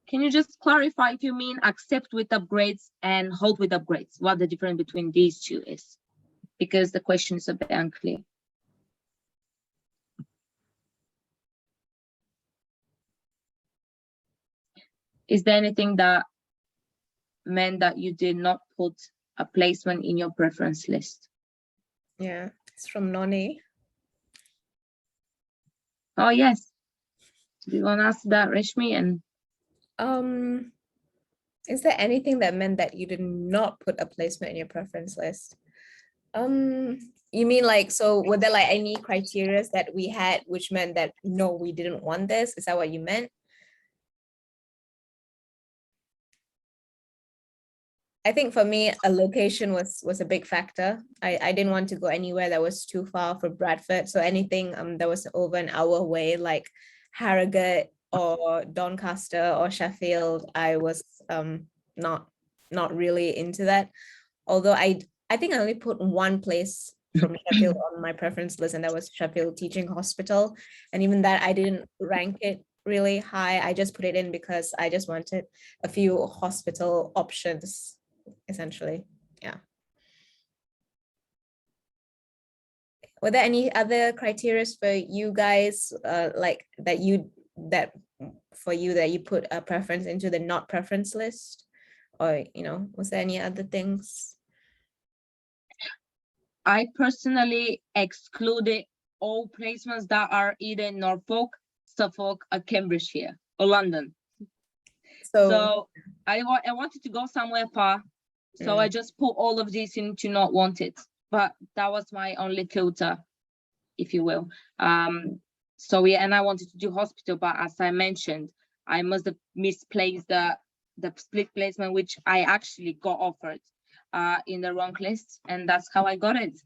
can you just clarify if you mean accept with upgrades and hold with upgrades? What the difference between these two is? Because the question is a bit unclear. Is there anything that meant that you did not put a placement in your preference list?
Yeah, it's from Noni.
Oh, yes. Do you want to ask that, Reshmi? And
is there anything that meant that you did not put a placement in your preference list? You mean like, so were there like any criteria that we had which meant that no, we didn't want this? Is that what you meant? I think for me, a location was a big factor. I didn't want to go anywhere that was too far from Bradford. So anything that was over an hour away, like Harrogate or Doncaster or Sheffield, I was not really into that. Although I think I only put one place from Sheffield on my preference list, and that was Sheffield Teaching Hospital. And even that, I didn't rank it really high. I just put it in because I just wanted a few hospital options, essentially. Yeah. Were there any other criteria for you guys, like that you put a preference into the not preference list? Or, was there any other things?
I personally excluded all placements that are either in Norfolk, Suffolk, or Cambridgeshire, or London. So I wanted to go somewhere far. So I just put all of these into not wanted. But that was my only filter, if you will. So yeah, and I wanted to do hospital, but as I mentioned, I must have misplaced the split placement, which I actually got offered in the wrong list, and that's how I got it.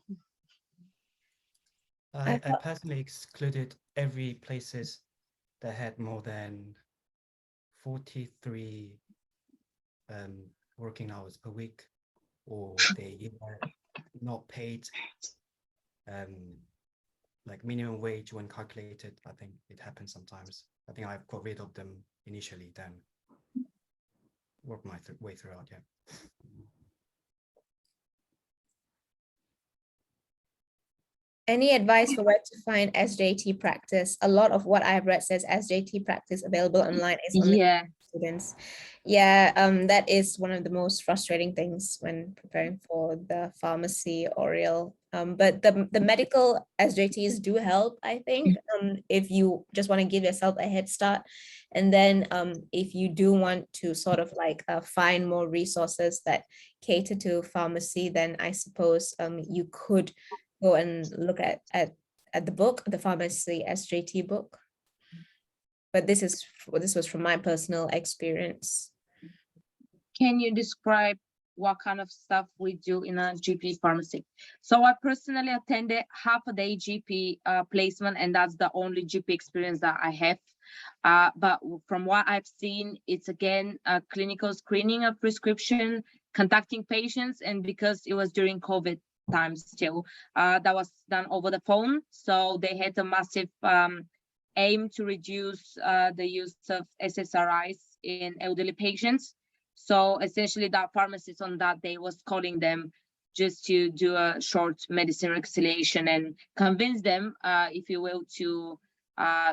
I personally excluded every places that had more than 43 working hours per week, or they are not paid like minimum wage when calculated. I think it happens sometimes. I think I've got rid of them initially, then work my way throughout. Yeah.
Any advice for where to find SJT practice? A lot of what I've read says SJT practice available online is only students. Yeah, that is one of the most frustrating things when preparing for the pharmacy Oriel. But the medical SJTs do help, I think, if you just want to give yourself a head start. And then if you do want to sort of like find more resources that cater to pharmacy, then I suppose you could go and look at the book, the pharmacy SJT book. But this was from my personal experience.
Can you describe what kind of stuff we do in a GP pharmacy? So I personally attended half a day GP placement, and that's the only GP experience that I have. But from what I've seen, it's again a clinical screening of prescription, contacting patients, and because it was during COVID time still, that was done over the phone. So they had a massive aim to reduce the use of SSRIs in elderly patients. So essentially that pharmacist on that day was calling them just to do a short medicine reconciliation and convince them, if you will, to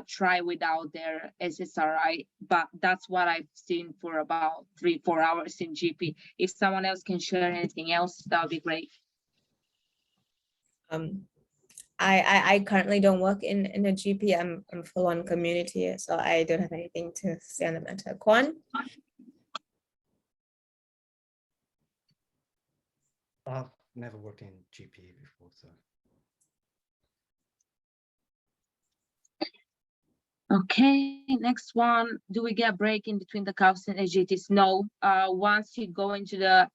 try without their SSRI. But that's what I've seen for about 3-4 hours in GP. If someone else can share anything else, that would be great.
I currently don't work in a GP. I'm full on community, so I don't have anything to say on the matter. Kwan?
I've never worked in GP before, so
Okay, next one. Do we get a break in between the calcs and SGTs? No. Once you go into the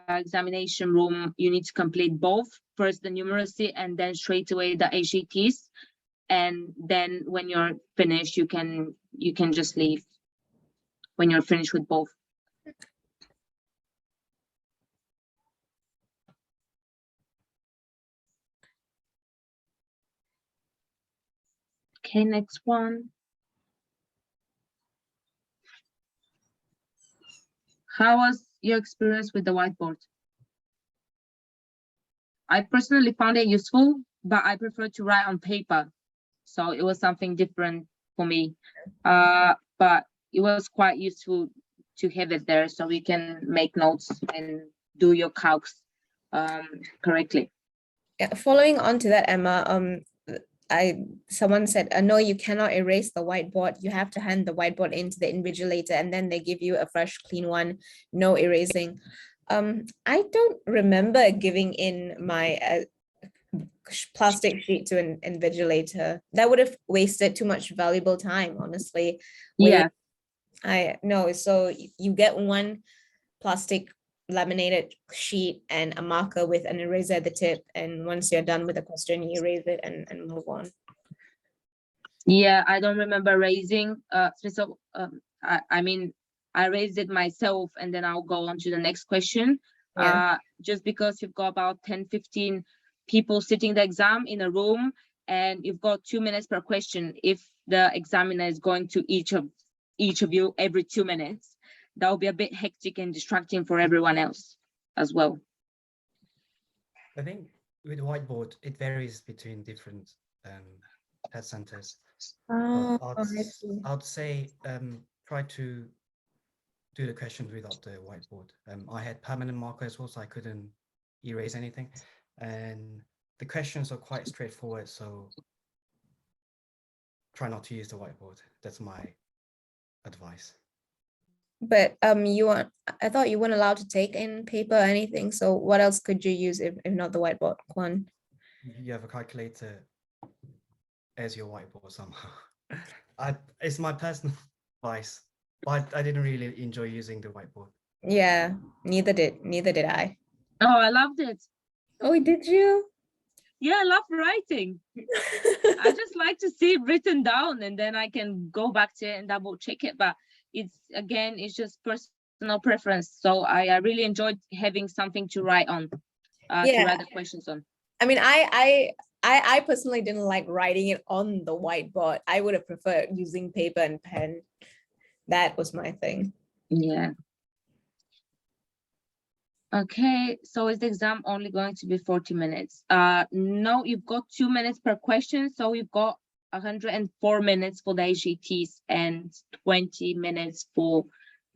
examination room, you need to complete both. First the numeracy and then straight away the SGTs. And then when you're finished, you can just leave when you're finished with both. Okay, next one. How was your experience with the whiteboard? I personally found it useful, but I prefer to write on paper. So it was something different for me. But it was quite useful to have it there so we can make notes and do your calcs correctly.
Yeah, following on to that, Emma, someone said, no, you cannot erase the whiteboard. You have to hand the whiteboard into the invigilator and then they give you a fresh, clean one, no erasing. I don't remember giving in my plastic sheet to an invigilator. That would have wasted too much valuable time, honestly.
Yeah.
I know. So you get one plastic laminated sheet and a marker with an eraser at the tip. And once you're done with the question, you erase it and move on.
Yeah, I don't remember raising. I mean, I raised it myself and then I'll go on to the next question.
Yeah.
Just because you've got about 10, 15 people sitting the exam in a room and you've got 2 minutes per question. If the examiner is going to each of you every 2 minutes, that will be a bit hectic and distracting for everyone else as well.
I think with whiteboard, it varies between different test centers.
Oh,
I'd say try to do the questions without the whiteboard. I had permanent marker as well, so I couldn't erase anything. And the questions are quite straightforward, so try not to use the whiteboard. That's my advice.
But I thought you weren't allowed to take in paper or anything. So what else could you use if not the whiteboard, Kwan?
You have a calculator as your whiteboard somehow. It's my personal advice, but I didn't really enjoy using the whiteboard.
Yeah, neither did I.
Oh, I loved it.
Oh, did you?
Yeah, I love writing. I just like to see it written down and then I can go back to it and double check it. But it's just personal preference. So I really enjoyed having something to write on, to write the questions on.
I mean, I personally didn't like writing it on the whiteboard. I would have preferred using paper and pen. That was my thing.
Yeah. Okay, so is the exam only going to be 40 minutes? No, you've got 2 minutes per question. So you've got 104 minutes for the AGTs and 20 minutes for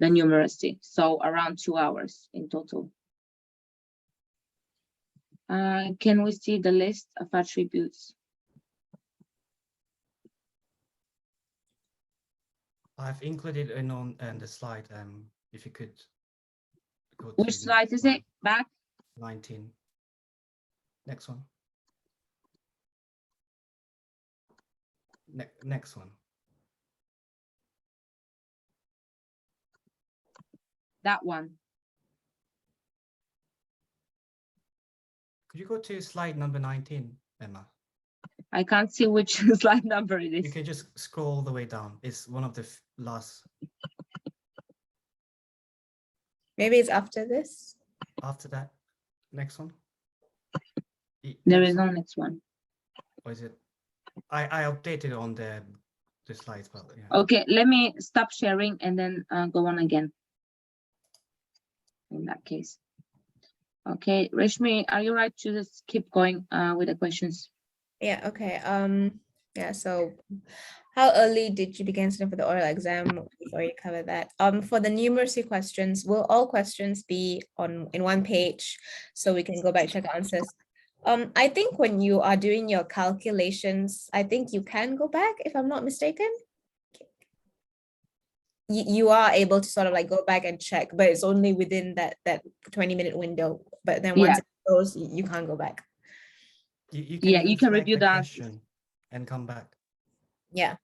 the numeracy. So around 2 hours in total. Can we see the list of attributes?
I've included it on the slide. If you could go to
Which slide is it? Back?
19. Next one. Next one.
That one.
Could you go to slide number 19, Emma?
I can't see which slide number it is.
You can just scroll all the way down. It's one of the last.
Maybe it's after this.
After that, next one.
There is no next one.
Or is it? I updated on the slides, but yeah.
Okay, let me stop sharing and then go on again. In that case. Okay, Reshmi, are you right to just keep going with the questions?
Yeah, okay. Yeah, so how early did you begin studying for the oral exam? We've already covered that. For the numeracy questions, will all questions be in one page so we can go back and check answers? I think when you are doing your calculations, I think you can go back if I'm not mistaken. You are able to sort of like go back and check, but it's only within that 20-minute window. But then once it goes, you can't go back.
You can review the question and come back.
Yeah.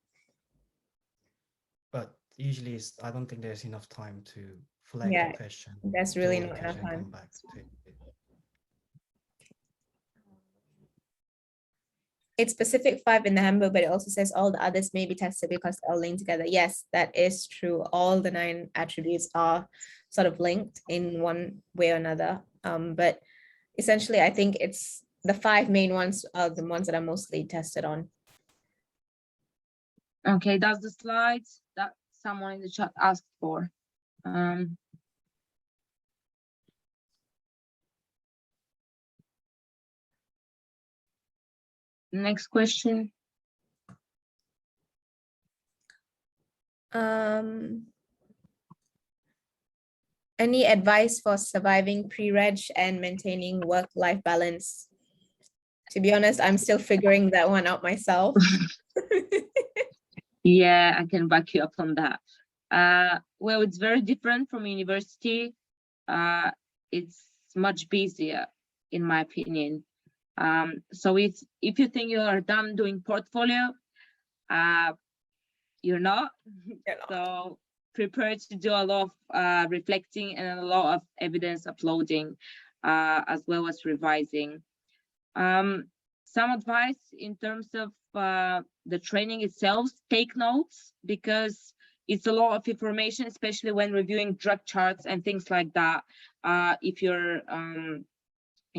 but usually I don't think there's enough time to flag
Yeah,
the question,
that's
do
really
all the
not enough
question, and
time.
come back to it.
It's specific 5 in the handbook, but it also says all the others may be tested because they're all linked together. Yes, that is true. All the 9 attributes are sort of linked in one way or another. But essentially, I think it's the 5 main ones are the ones that are mostly tested on.
Okay, that's the slides that someone in the chat asked for. Next question.
Any advice for surviving pre-reg and maintaining work-life balance? To be honest, I'm still figuring that one out myself.
Yeah, I can back you up on that. Well, it's very different from university. It's much busier, in my opinion. So if you think you are done doing portfolio, you're not. So prepare to do a lot of reflecting and a lot of evidence uploading, as well as revising. Some advice in terms of the training itself: take notes, because it's a lot of information, especially when reviewing drug charts and things like that. If you're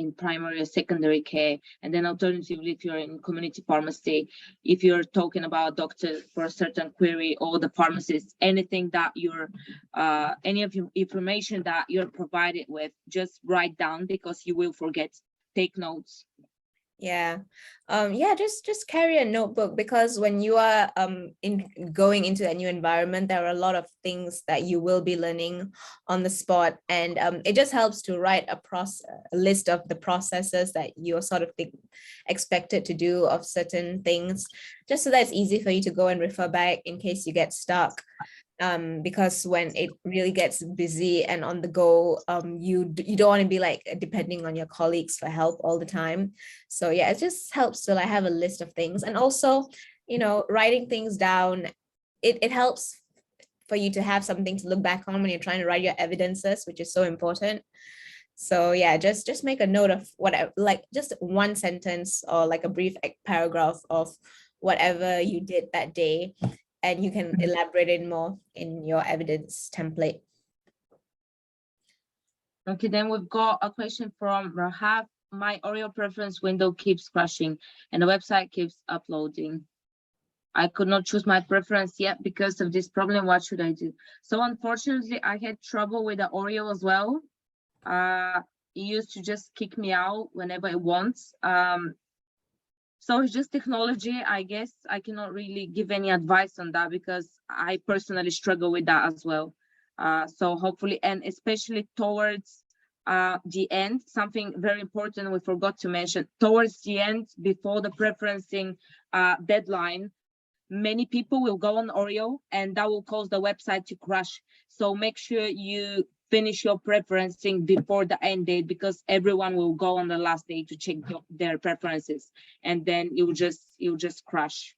in primary or secondary care, and then alternatively, if you're in community pharmacy, if you're talking about doctors for a certain query, or the pharmacist, anything that you're, any of your information that you're provided with, just write down, because you will forget. Take notes.
Yeah. Just carry a notebook, because when you are going into a new environment, there are a lot of things that you will be learning on the spot, and it just helps to write a list of the processes that you're sort of expected to do of certain things, just so that it's easy for you to go and refer back in case you get stuck. Because when it really gets busy and on the go, you don't want to be like depending on your colleagues for help all the time. So yeah, it just helps to like have a list of things, and also, writing things down, it helps for you to have something to look back on when you're trying to write your evidences, which is so important. So yeah, just make a note of whatever, like just one sentence or like a brief paragraph of whatever you did that day, and you can elaborate it more in your evidence template.
Okay, then we've got a question from Rahab. My Oriel preference window keeps crashing and the website keeps uploading. I could not choose my preference yet because of this problem. What should I do? So unfortunately, I had trouble with the Oriel as well. It used to just kick me out whenever it wants. So it's just technology. I guess I cannot really give any advice on that, because I personally struggle with that as well. So hopefully, and especially towards the end, something very important we forgot to mention, towards the end, before the preferencing deadline, many people will go on Oriel, and that will cause the website to crash. So make sure you finish your preferencing before the end date, because everyone will go on the last day to check their preferences, and then it will just crash.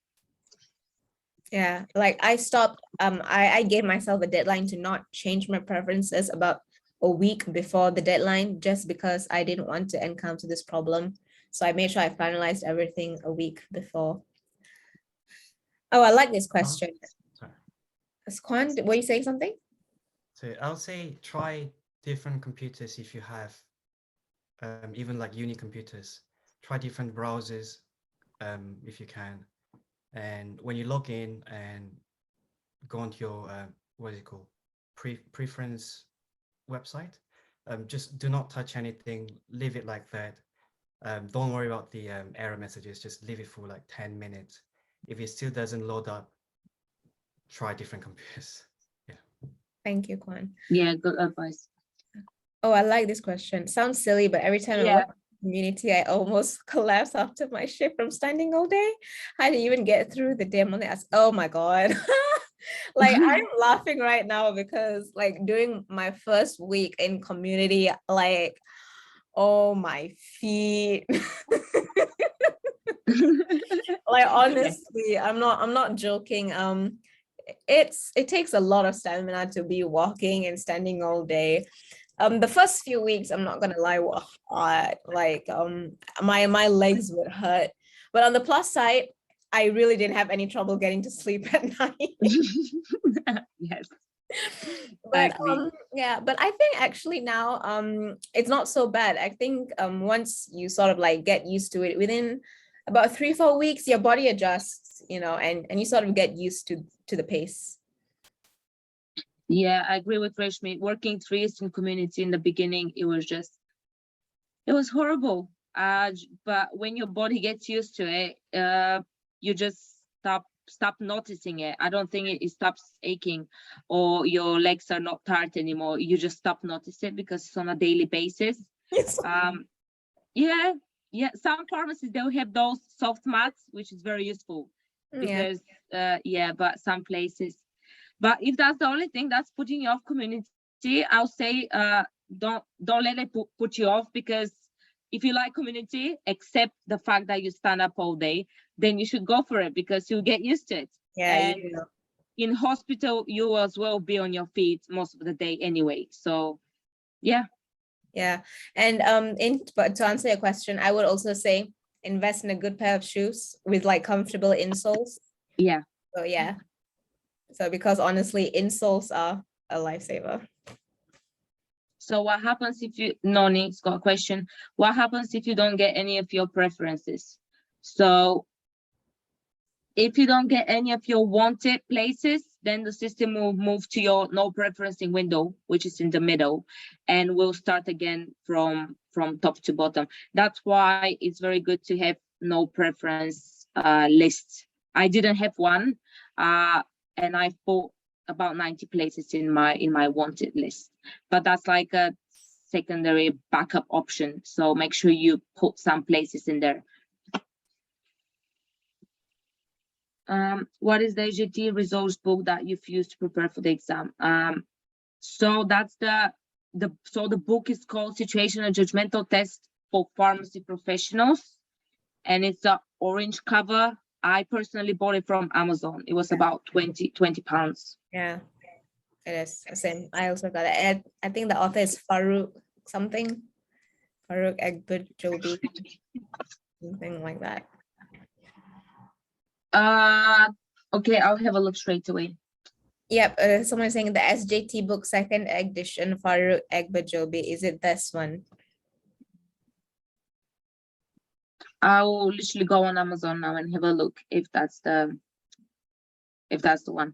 Yeah, like I stopped, I gave myself a deadline to not change my preferences about a week before the deadline, just because I didn't want to encounter this problem. So I made sure I finalized everything a week before. Oh, I like this question. Kwan, were you saying something?
So I'll say try different computers if you have, even like uni computers. Try different browsers if you can. And when you log in and go onto your, what is it called? Preference website, just do not touch anything, leave it like that. Don't worry about the error messages, just leave it for like 10 minutes. If it still doesn't load up, try different computers. Yeah.
Thank you, Kwan.
Yeah, good advice.
Oh, I like this question. Sounds silly, but every time I work in community, I almost collapse after my shift from standing all day. I didn't even get through the demo. Oh my God. Like I'm laughing right now because like during my first week in community, like, oh my feet. Like honestly, I'm not joking. it takes a lot of stamina to be walking and standing all day. The first few weeks, I'm not gonna lie, were hard. Like my legs would hurt. But on the plus side, I really didn't have any trouble getting to sleep at night.
Yes, I
But
agree.
yeah, but I think actually now it's not so bad. I think once you sort of like get used to it, within about 3-4 weeks, your body adjusts, and you sort of get used to the pace.
Yeah, I agree with Rashmi. Working 3 years in community in the beginning, it was horrible. But when your body gets used to it, you just stop noticing it. I don't think it stops aching or your legs are not tired anymore. You just stop noticing it because it's on a daily basis.
Yes.
Yeah, yeah. Some pharmacies they'll have those soft mats, which is very useful
Yeah.
because yeah, but some places. But if that's the only thing that's putting you off community, I'll say don't let it put you off, because if you like community, accept the fact that you stand up all day, then you should go for it because you'll get used to it.
Yeah,
And
you know.
in hospital, you will as well be on your feet most of the day anyway. So yeah.
Yeah. And but to answer your question, I would also say invest in a good pair of shoes with like comfortable insoles.
Yeah.
So yeah. So because honestly, insoles are a lifesaver.
So what happens if you, Noni's got a question. What happens if you don't get any of your preferences? So if you don't get any of your wanted places, then the system will move to your no preferencing window, which is in the middle, and we'll start again from top to bottom. That's why it's very good to have no preference list. I didn't have one, and I bought about 90 places in my wanted list, but that's like a secondary backup option. So make sure you put some places in there. What is the AGT results book that you've used to prepare for the exam? So that's the book is called Situational Judgmental Test for Pharmacy Professionals, and it's the orange cover. I personally bought it from Amazon. It was about 20 pounds.
Yeah, it is the same. I also got it. And I think the author is Farooq something. Farooq Egbert Joby, something like that.
Okay, I'll have a look straight away.
Yep, someone's saying the SJT book second edition Farooq Egbert Joby. Is it this one?
I'll literally go on Amazon now and have a look if that's the one.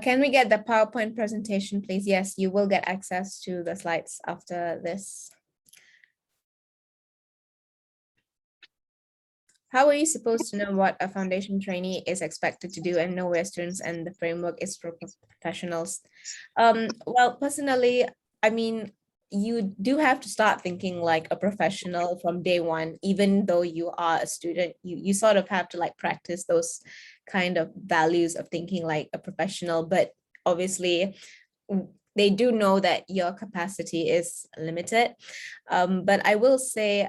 Can we get the PowerPoint presentation, please? Yes, you will get access to the slides after this. How are you supposed to know what a foundation trainee is expected to do and know where students and the framework is for professionals? Well, personally, I mean, you do have to start thinking like a professional from day one, even though you are a student. You sort of have to like practice those kind of values of thinking like a professional, but obviously they do know that your capacity is limited. But I will say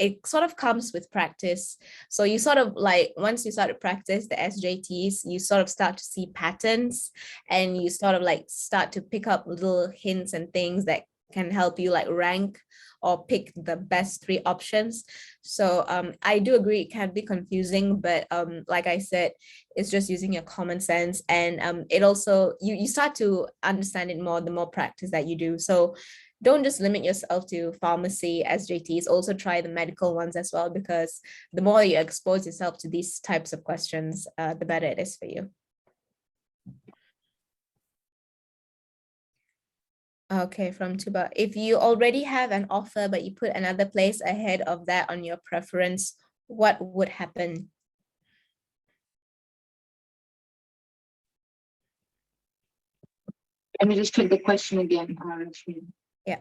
it sort of comes with practice. So you sort of like, once you start to practice the SJTs, you sort of start to see patterns and you sort of like start to pick up little hints and things that can help you like rank or pick the best 3 options. So I do agree it can be confusing, but like I said, it's just using your common sense, and it also you start to understand it more the more practice that you do. So don't just limit yourself to pharmacy SJTs, also try the medical ones as well, because the more you expose yourself to these types of questions, the better it is for you. Okay, from Tuba. If you already have an offer, but you put another place ahead of that on your preference, what would happen?
Let me just check the question again.
Yeah.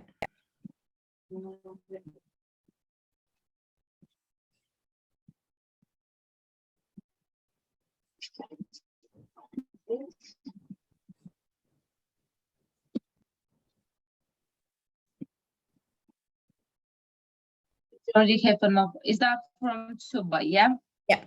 Already have an offer. Is that from Tuba? Yeah.
Yeah.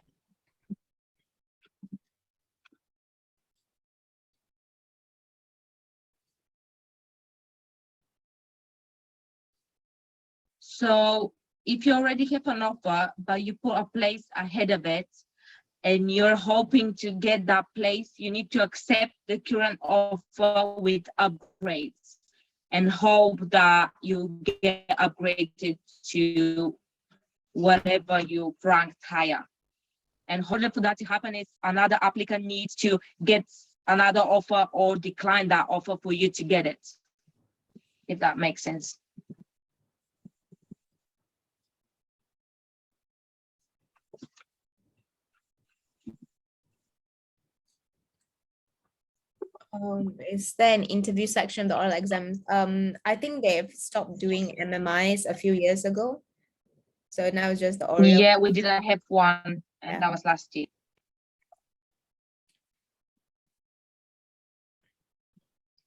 So if you already have an offer, but you put a place ahead of it, and you're hoping to get that place, you need to accept the current offer with upgrades and hope that you get upgraded to whatever you ranked higher. And in order for that to happen is another applicant needs to get another offer or decline that offer for you to get it, if that makes sense.
Is there an interview section, the oral exams? I think they've stopped doing MMIs a few years ago. So now it's just the oral.
Yeah, we didn't have one, and
Yeah.
that was last year.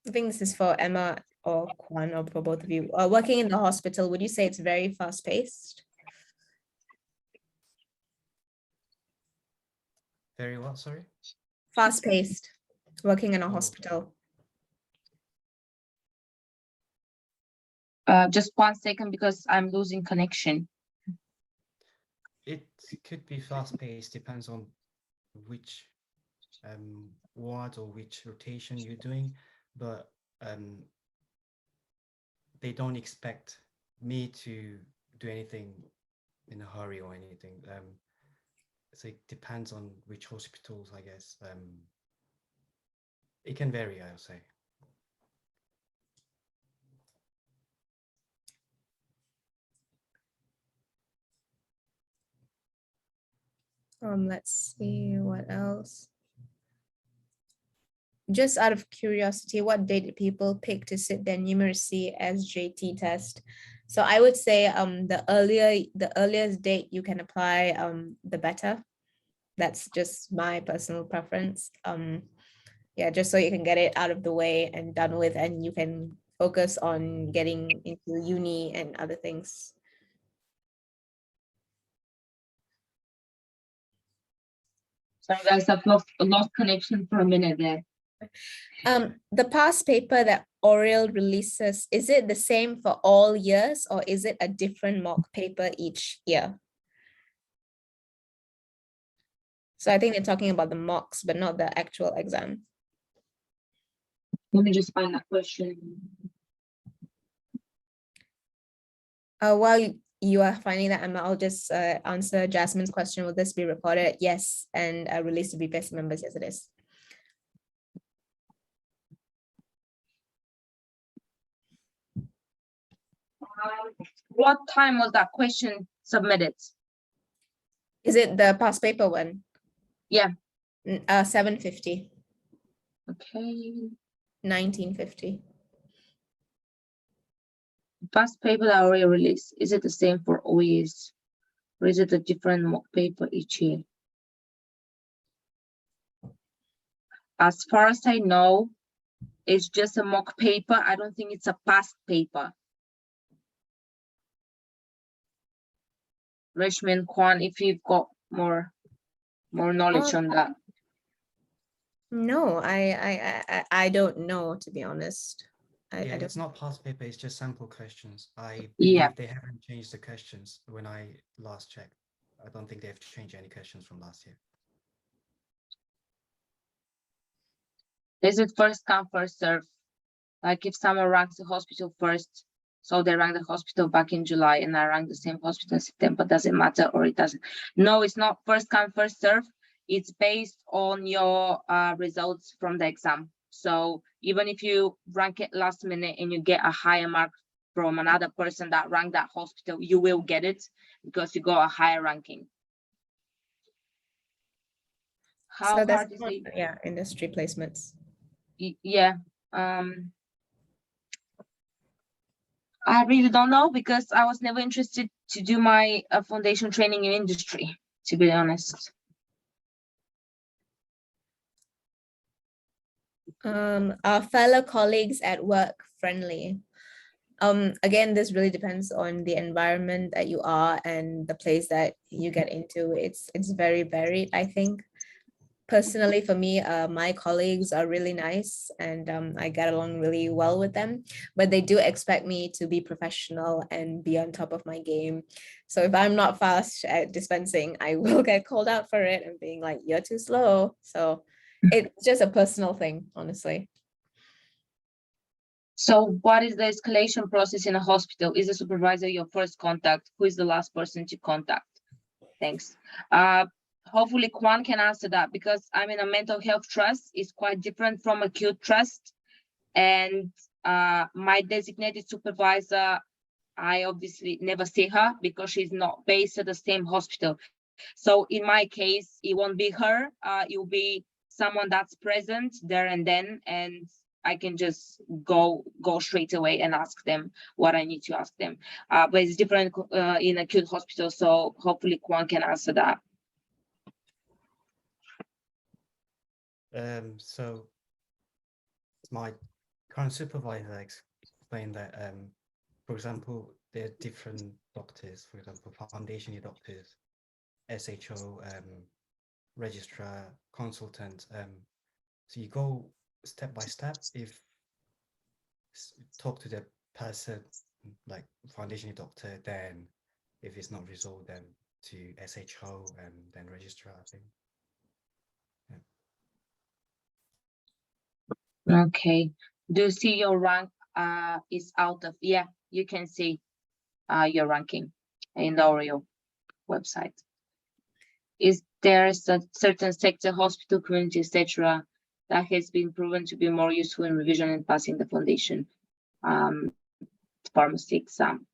I think this is for Emma or Kwan or for both of you. Working in the hospital, would you say it's very fast paced?
Very well, sorry.
Fast paced, working in a
Oh.
hospital.
Just 1 second because I'm losing connection.
It could be fast-paced, depends on which ward or which rotation you're doing, but they don't expect me to do anything in a hurry or anything. So it depends on which hospitals, I guess. It can vary, I'll say.
Let's see what else. Just out of curiosity, what date did people pick to sit their numeracy SJT test? So I would say the earliest date you can apply, the better. That's just my personal preference. Yeah, just so you can get it out of the way and done with, and you can focus on getting into uni and other things.
Sorry guys, I've lost connection for a minute there.
The past paper that Oriel releases, is it the same for all years or is it a different mock paper each year? So I think they're talking about the mocks, but not the actual exam.
Let me just find that question.
While you are finding that, I'll just answer Jasmine's question. Will this be recorded? Yes, and released to BPSA members as it is.
What time was that question submitted?
Is it the past paper one?
Yeah.
7:50,
Okay.
1950.
Past paper that already released, is it the same for all years? Or is it a different mock paper each year? As far as I know, it's just a mock paper. I don't think it's a past paper. Rishman, Kwan, if you've got more knowledge on that.
No, I don't know, to be honest. I
Yeah,
don't.
it's not past paper, it's just sample questions. I
Yeah.
believe they haven't changed the questions when I last checked. I don't think they have changed any questions from last year.
Is it first come, first serve? Like if someone ranks the hospital first, so they rank the hospital back in July and I rank the same hospital in September, does it matter or it doesn't? No, it's not first come, first serve. It's based on your results from the exam. So even if you rank it last minute and you get a higher mark from another person that ranked that hospital, you will get it because you got a higher ranking. How
So that's
hard is
not,
it?
yeah, industry placements.
Yeah. I really don't know because I was never interested to do my foundation training in industry, to be honest.
Are fellow colleagues at work friendly? Again, this really depends on the environment that you are and the place that you get into. It's very varied, I think. personally for me, my colleagues are really nice and I get along really well with them, but they do expect me to be professional and be on top of my game. So if I'm not fast at dispensing, I will get called out for it and being like, you're too slow. So it's just a personal thing, honestly.
So what is the escalation process in a hospital? Is the supervisor your first contact? Who is the last person to contact? Thanks. Hopefully Kwan can answer that, because I'm in a mental health trust. It's quite different from acute trust. And my designated supervisor, I obviously never see her because she's not based at the same hospital. So in my case, it won't be her. It will be someone that's present there and then, and I can just go straight away and ask them what I need to ask them. But it's different in acute hospital, so hopefully Kwan can answer that.
So my current supervisor explained that, for example, there are different doctors, for example, foundation year doctors, SHO, registrar, consultant. So you go step by step. If talk to the person, like foundation year doctor, then if it's not resolved, then to SHO and then registrar, I think.
Okay. Do you see your rank is out of? Yeah, you can see your ranking in the Oriel website. Is there a certain sector, hospital, community, etc., that has been proven to be more useful in revision and passing the foundation pharmacy exam?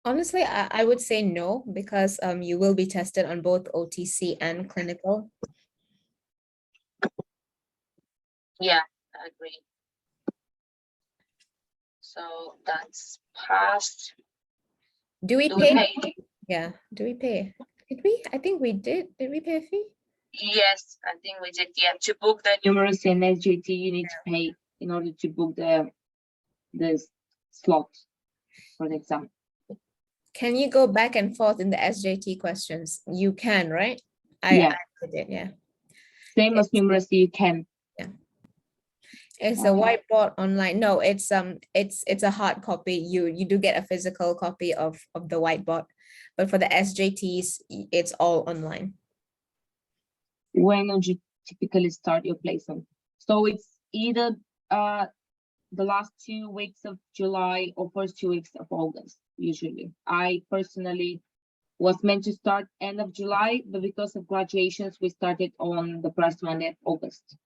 Honestly, I would say no, because you will be tested on both OTC and clinical.
Yeah, I agree. So that's passed.
Do we
Do
pay?
we pay?
Yeah, do we pay? Did we? I think we did. Did we pay a fee?
Yes, I think we did. Yeah, to book the numeracy and SGT, you need to pay in order to book the slot for the exam.
Can you go back and forth in the SJT questions? You can, right?
Yeah.
I did, yeah.
Same as numeracy, you can.
It's a whiteboard online. No, it's a hard copy. You do get a physical copy of the whiteboard, but for the SJTs, it's all online.
When would you typically start your placement? So it's either the last 2 weeks of July or first 2 weeks of August, usually. I personally was meant to start end of July, but because of graduations, we started on the first Monday of August.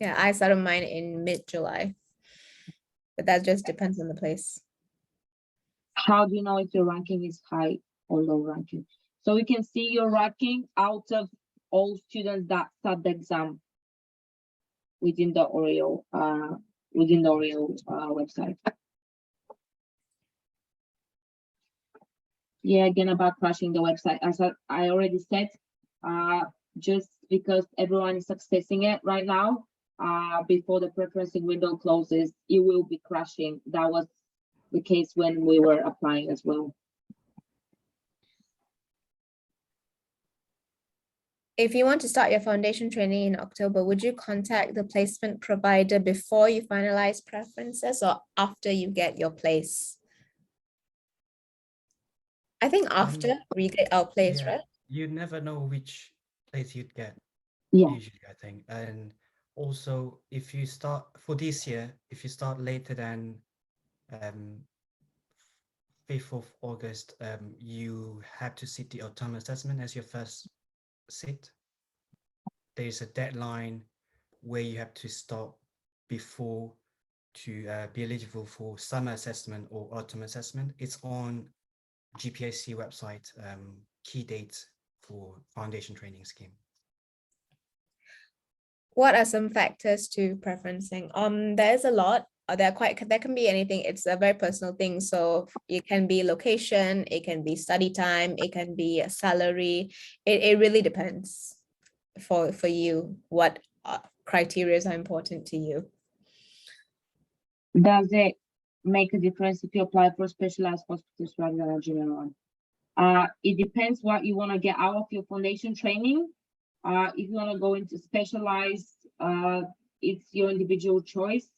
Yeah, I started mine in mid-July, but that just depends on the place.
How do you know if your ranking is high or low ranking? So we can see your ranking out of all students that sat the exam within the Oriel website. Yeah, again about crashing the website. As I already said, just because everyone is accessing it right now, before the preferencing window closes, it will be crashing. That was the case when we were applying as well.
If you want to start your foundation training in October, would you contact the placement provider before you finalize preferences or after you get your place? I think after we get our place,
Yeah,
right?
you never know which place you'd get.
Yeah.
Usually, I think. And also, if you start for this year, if you start later than 5th of August, you have to sit the autonomous assessment as your first sit. There's a deadline where you have to stop before to be eligible for summer assessment or autumn assessment. It's on GPSA website, key dates for foundation training scheme.
What are some factors to preferencing? There's a lot. There can be anything. It's a very personal thing. So it can be location, it can be study time, it can be a salary. It really depends for you what criteria are important to you.
Does it make a difference if you apply for specialized hospitals rather than a general one? It depends what you want to get out of your foundation training. If you want to go into specialized, it's your individual choice.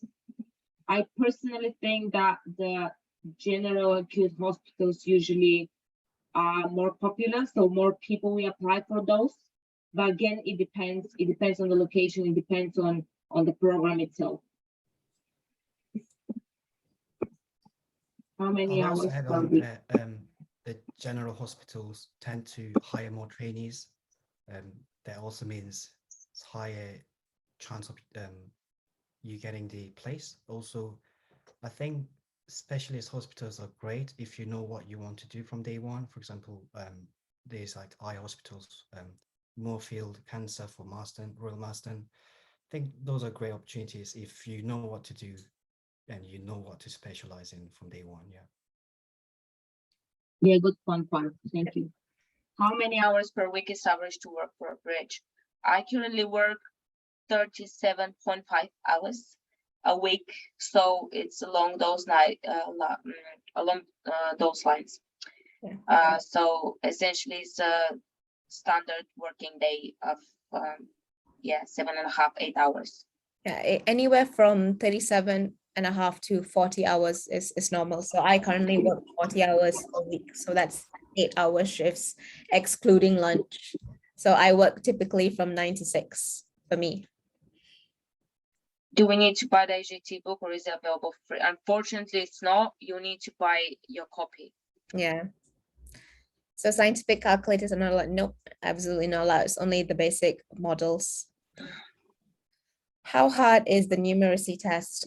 I personally think that the general acute hospitals usually are more popular, so more people will apply for those. But again, it depends. It depends on the location. It depends on the program itself. How many
I'll also
hours
add
per
on
week?
that the general hospitals tend to hire more trainees. That also means it's higher chance of you getting the place. Also, I think specialist hospitals are great if you know what you want to do from day one. For example, there's like eye hospitals, Moorfield Cancer for Marston, Royal Marston. I think those are great opportunities if you know what to do and you know what to specialize in from day one. Yeah.
Yeah, good point. Thank you. How many hours per week is average to work for a bridge? I currently work 37.5 hours a week, so it's along those those lines.
Yeah.
So essentially, it's a standard working day of 7.5, 8 hours.
Yeah, anywhere from 37.5 to 40 hours is normal. So I currently work 40 hours a week. So that's 8-hour shifts, excluding lunch. So I work typically from 9 to 6 for me.
Do we need to buy the AGT book or is it available for free? Unfortunately, it's not. You need to buy your copy.
Yeah. So scientific calculators are not allowed. Nope, absolutely not allowed. It's only the basic models. How hard is the numeracy test?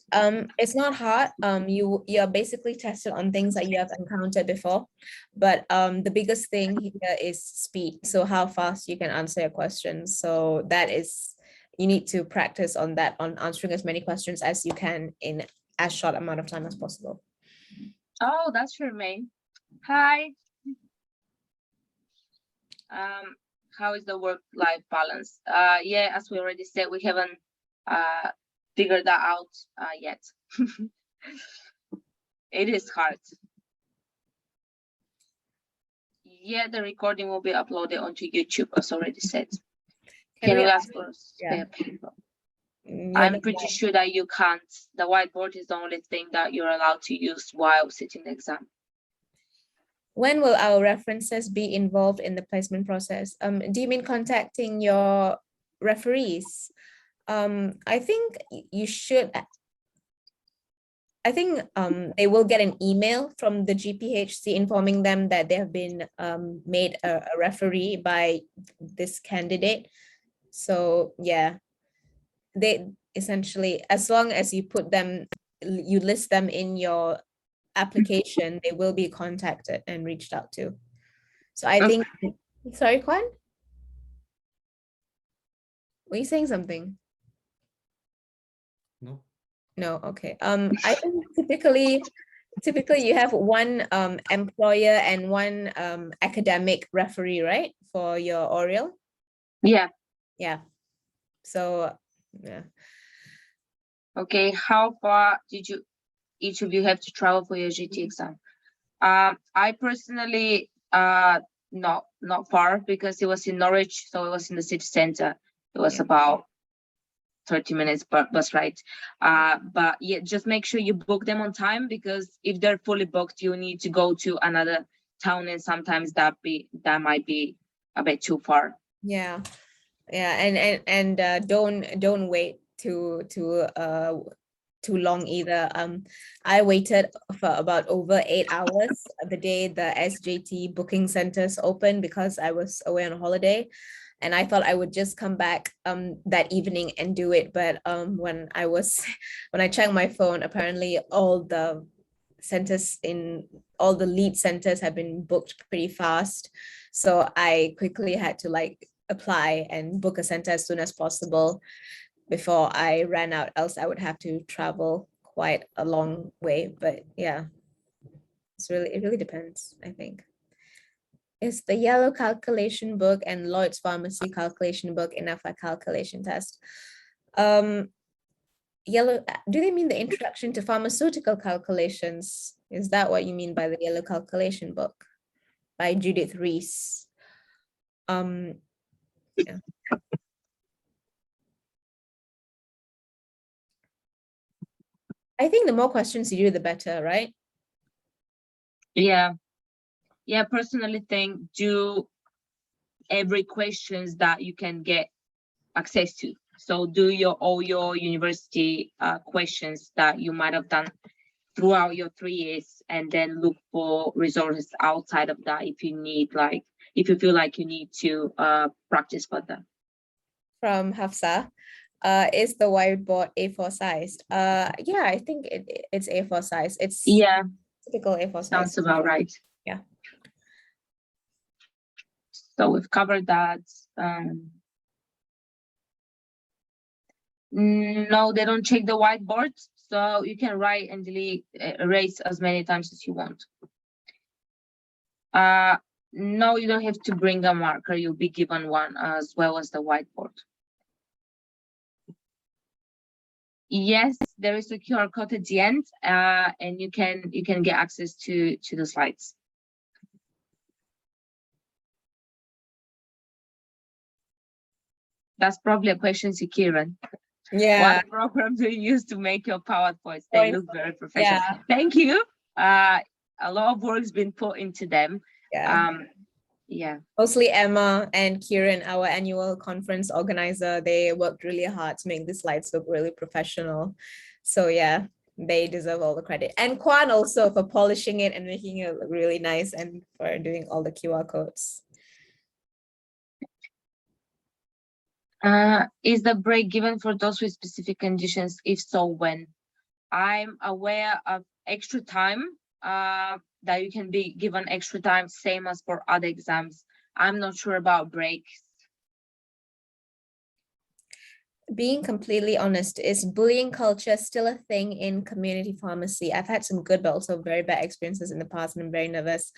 It's not hard. You're basically tested on things that you have encountered before, but the biggest thing here is speed. So how fast you can answer your questions. So that is, you need to practice on that, on answering as many questions as you can in as short amount of time as possible.
Oh, that's Jermaine. Hi. How is the work-life balance? Yeah, as we already said, we haven't figured that out yet. It is hard. Yeah, the recording will be uploaded onto YouTube, as already said. Can we ask for spare paper? I'm pretty sure that you can't. The whiteboard is the only thing that you're allowed to use while sitting the exam.
When will our references be involved in the placement process? Do you mean contacting your referees? I think you should. I think they will get an email from the GPHC informing them that they have been made a referee by this candidate. So yeah, they essentially, as long as you put them, you list them in your application, they will be contacted and reached out to. So I think, sorry, Kwan? Were you saying something?
No.
No, okay. I think typically you have one employer and one academic referee, right? For your Oriel?
Yeah.
Yeah. So yeah.
Okay, how far did each of you have to travel for your GT exam? I personally not far because it was in Norwich, so it was in the city center. It was about 30 minutes bus ride. But yeah, just make sure you book them on time, because if they're fully booked, you need to go to another town, and sometimes that might be a bit too far.
Yeah, and don't wait too long either. I waited for about over 8 hours the day the SJT booking centers opened because I was away on a holiday. And I thought I would just come back that evening and do it. But when I checked my phone, apparently all the lead centers have been booked pretty fast. So I quickly had to apply and book a center as soon as possible before I ran out, else I would have to travel quite a long way. But yeah, it really depends, I think. Is the yellow calculation book and Lloyd's Pharmacy calculation book enough for calculation test? Yellow, do they mean the introduction to pharmaceutical calculations? Is that what you mean by the yellow calculation book? by Judith Rees. Yeah. I think the more questions you do, the better, right?
Yeah. Yeah, personally think do every questions that you can get access to. So do all your university questions that you might have done throughout your 3 years, and then look for resources outside of that if you need, like, if you feel like you need to practice further.
From Hafsa, is the whiteboard A4 sized? Yeah, I think it's A4 size. It's
Yeah,
typical A4
sounds
size.
about right.
Yeah.
So we've covered that. No, they don't check the whiteboard, so you can write and delete, erase as many times as you want. No, you don't have to bring a marker. You'll be given one as well as the whiteboard. Yes, there is a QR code at the end, and you can get access to the slides. That's probably a question to Kieran.
Yeah.
What program do you use to make your PowerPoints? They look very professional.
Yeah.
Thank you. A lot of work's been put into them.
Yeah.
Yeah.
Mostly Emma and Kieran, our annual conference organizer, they worked really hard to make the slides look really professional. So yeah, they deserve all the credit. And Kwan also for polishing it and making it look really nice, and for doing all the QR codes.
Is the break given for those with specific conditions? If so, when? I'm aware of extra time, that you can be given extra time, same as for other exams. I'm not sure about breaks.
Being completely honest, is bullying culture still a thing in community pharmacy? I've had some good but also very bad experiences in the past, and I'm very nervous.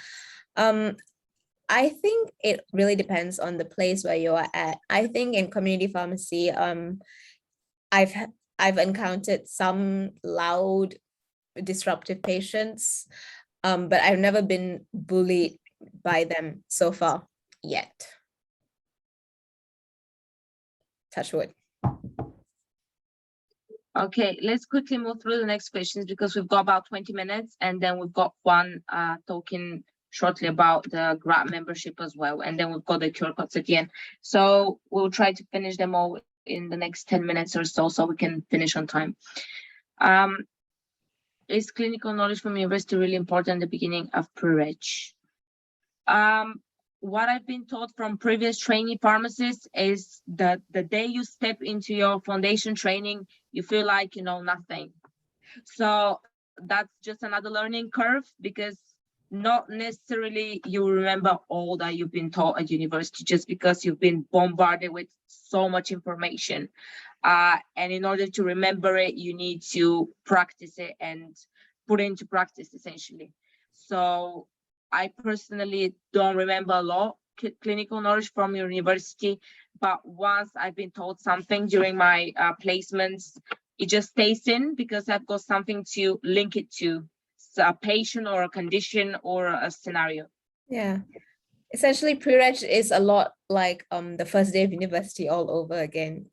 I think it really depends on the place where you are at. I think in community pharmacy, I've encountered some loud, disruptive patients, but I've never been bullied by them so far yet. Touch wood.
Okay, let's quickly move through the next questions because we've got about 20 minutes, and then we've got one talking shortly about the grant membership as well, and then we've got the QR codes at the end. So we'll try to finish them all in the next 10 minutes or so we can finish on time. Is clinical knowledge from university really important at the beginning of pre-reg? What I've been taught from previous trainee pharmacists is that the day you step into your foundation training, you feel like you know nothing. So that's just another learning curve, because not necessarily you remember all that you've been taught at university just because you've been bombarded with so much information. And in order to remember it, you need to practice it and put it into practice, essentially. So I personally don't remember a lot clinical knowledge from university, but once I've been taught something during my placements, it just stays in because I've got something to link it to, so a patient or a condition or a scenario.
Yeah. Essentially, pre-reg is a lot like the first day of university all over again.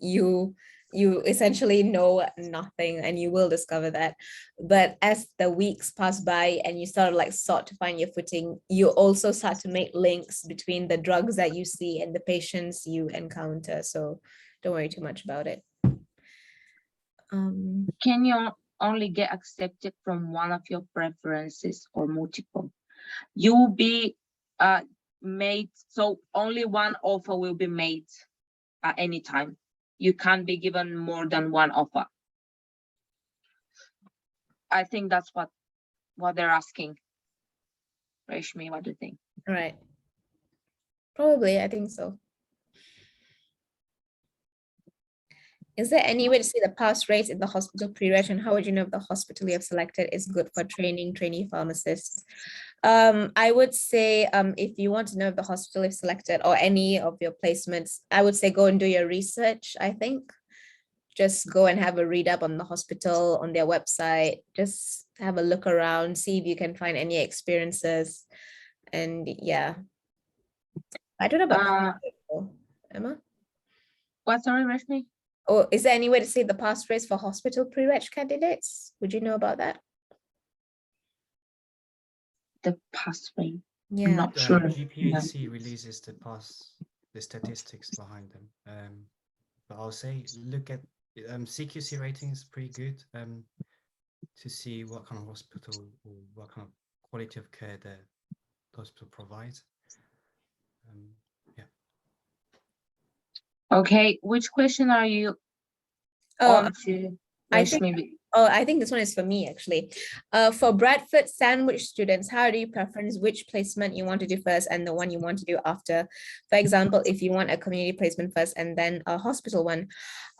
You essentially know nothing, and you will discover that. But as the weeks pass by and you sort of start to find your footing, you also start to make links between the drugs that you see and the patients you encounter. So don't worry too much about it.
Can you only get accepted from one of your preferences or multiple? You will be made, so only one offer will be made at any time. You can't be given more than one offer. I think that's what they're asking. Reshmi, what do you think?
All right. Probably, I think so. Is there any way to see the pass rates in the hospital pre-reg, and how would you know if the hospital you have selected is good for trainee pharmacists? I would say if you want to know if the hospital you've selected or any of your placements, I would say go and do your research. I think just go and have a read up on the hospital, on their website, just have a look around, see if you can find any experiences, And yeah, I don't know about Emma.
What, sorry, Rashmi?
Or is there any way to say the pass rates for hospital pre-reg candidates? Would you know about that?
The pass rate. I'm
Yeah.
not sure.
GPSA releases the statistics behind them. But I'll say look at CQC ratings, pretty good to see what kind of hospital or what kind of quality of care the hospital provides. Yeah.
Okay, which question are you
Oh,
on to,
I think
Rashmi?
I think this one is for me actually. For Bradford sandwich students, how do you preference which placement you want to do first and the one you want to do after? For example, if you want a community placement first and then a hospital one.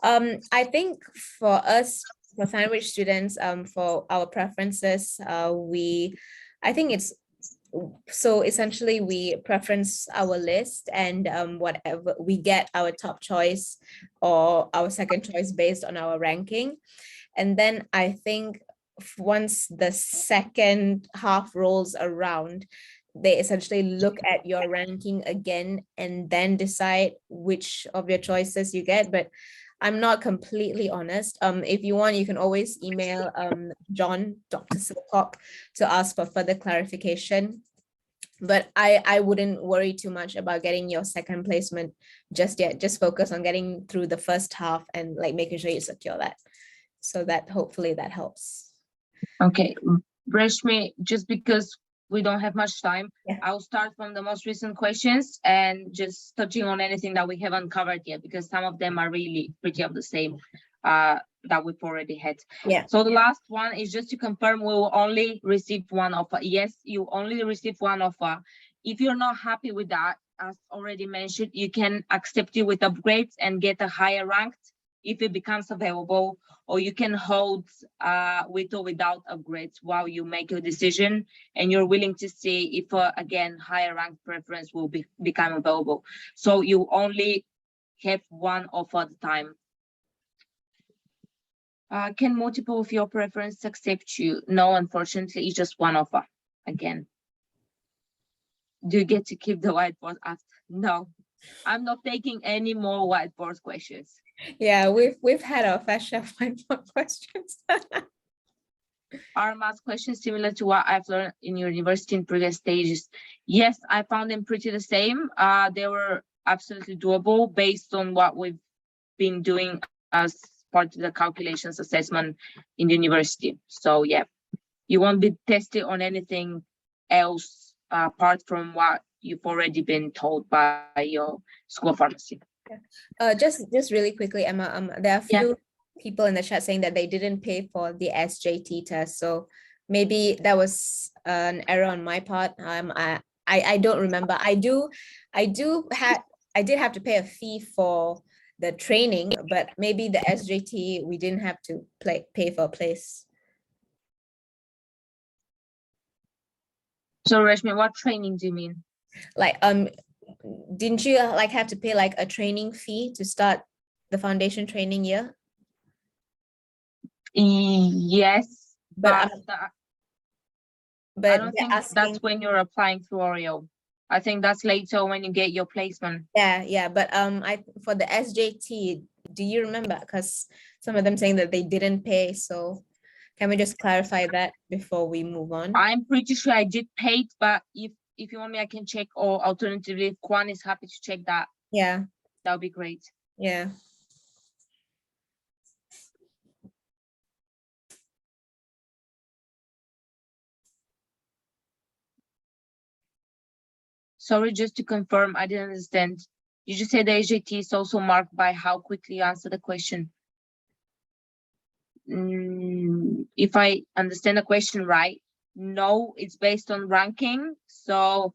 I think for us, for sandwich students, for our preferences, I think it's so essentially we preference our list and whatever we get our top choice or our second choice based on our ranking. And then I think once the second half rolls around, they essentially look at your ranking again and then decide which of your choices you get. But I'm not completely honest. If you want, you can always email John, Dr. Silcock, to ask for further clarification. But I wouldn't worry too much about getting your second placement just yet. Just focus on getting through the first half and like making sure you secure that. So that hopefully that helps.
Okay, Rashmi, just because we don't have much time,
Yeah.
I'll start from the most recent questions and just touching on anything that we haven't covered yet, because some of them are really pretty of the same that we've already had.
Yeah.
So the last one is just to confirm we will only receive one offer. Yes, you only receive one offer. If you're not happy with that, as already mentioned, you can accept it with upgrades and get a higher ranked if it becomes available, or you can hold with or without upgrades while you make your decision and you're willing to see if again higher rank preference will become available. So you only have one offer at a time. Can multiple of your preference accept you? No, unfortunately, it's just one offer again. Do you get to keep the whiteboard after? No, I'm not taking any more whiteboard questions.
Yeah, we've had our fair share of whiteboard questions.
Are math questions similar to what I've learned in university in previous stages? Yes, I found them pretty the same. They were absolutely doable based on what we've been doing as part of the calculations assessment in the university. So yeah, you won't be tested on anything else apart from what you've already been told by your school of pharmacy.
Just really quickly, Emma, there are a few people in the chat saying that they didn't pay for the SJT test. So maybe that was an error on my part. I don't remember. I did have to pay a fee for the training, but maybe the SJT we didn't have to pay for a place.
So Rashmi, what training do you mean?
Like didn't you like have to pay like a training fee to start the foundation training year?
Yes,
But
I don't
they're
think
asking,
that's when you're applying through Oriel. I think that's later when you get your placement.
yeah, but I for the SJT, do you remember? Because some of them saying that they didn't pay. So can we just clarify that before we move on?
I'm pretty sure I did pay it, but if you want me, I can check, or alternatively, if Kwan is happy to check that,
Yeah,
that would be great.
yeah.
Sorry, just to confirm, I didn't understand. You just said the AJT is also marked by how quickly you answer the question. If I understand the question right, no, it's based on ranking. So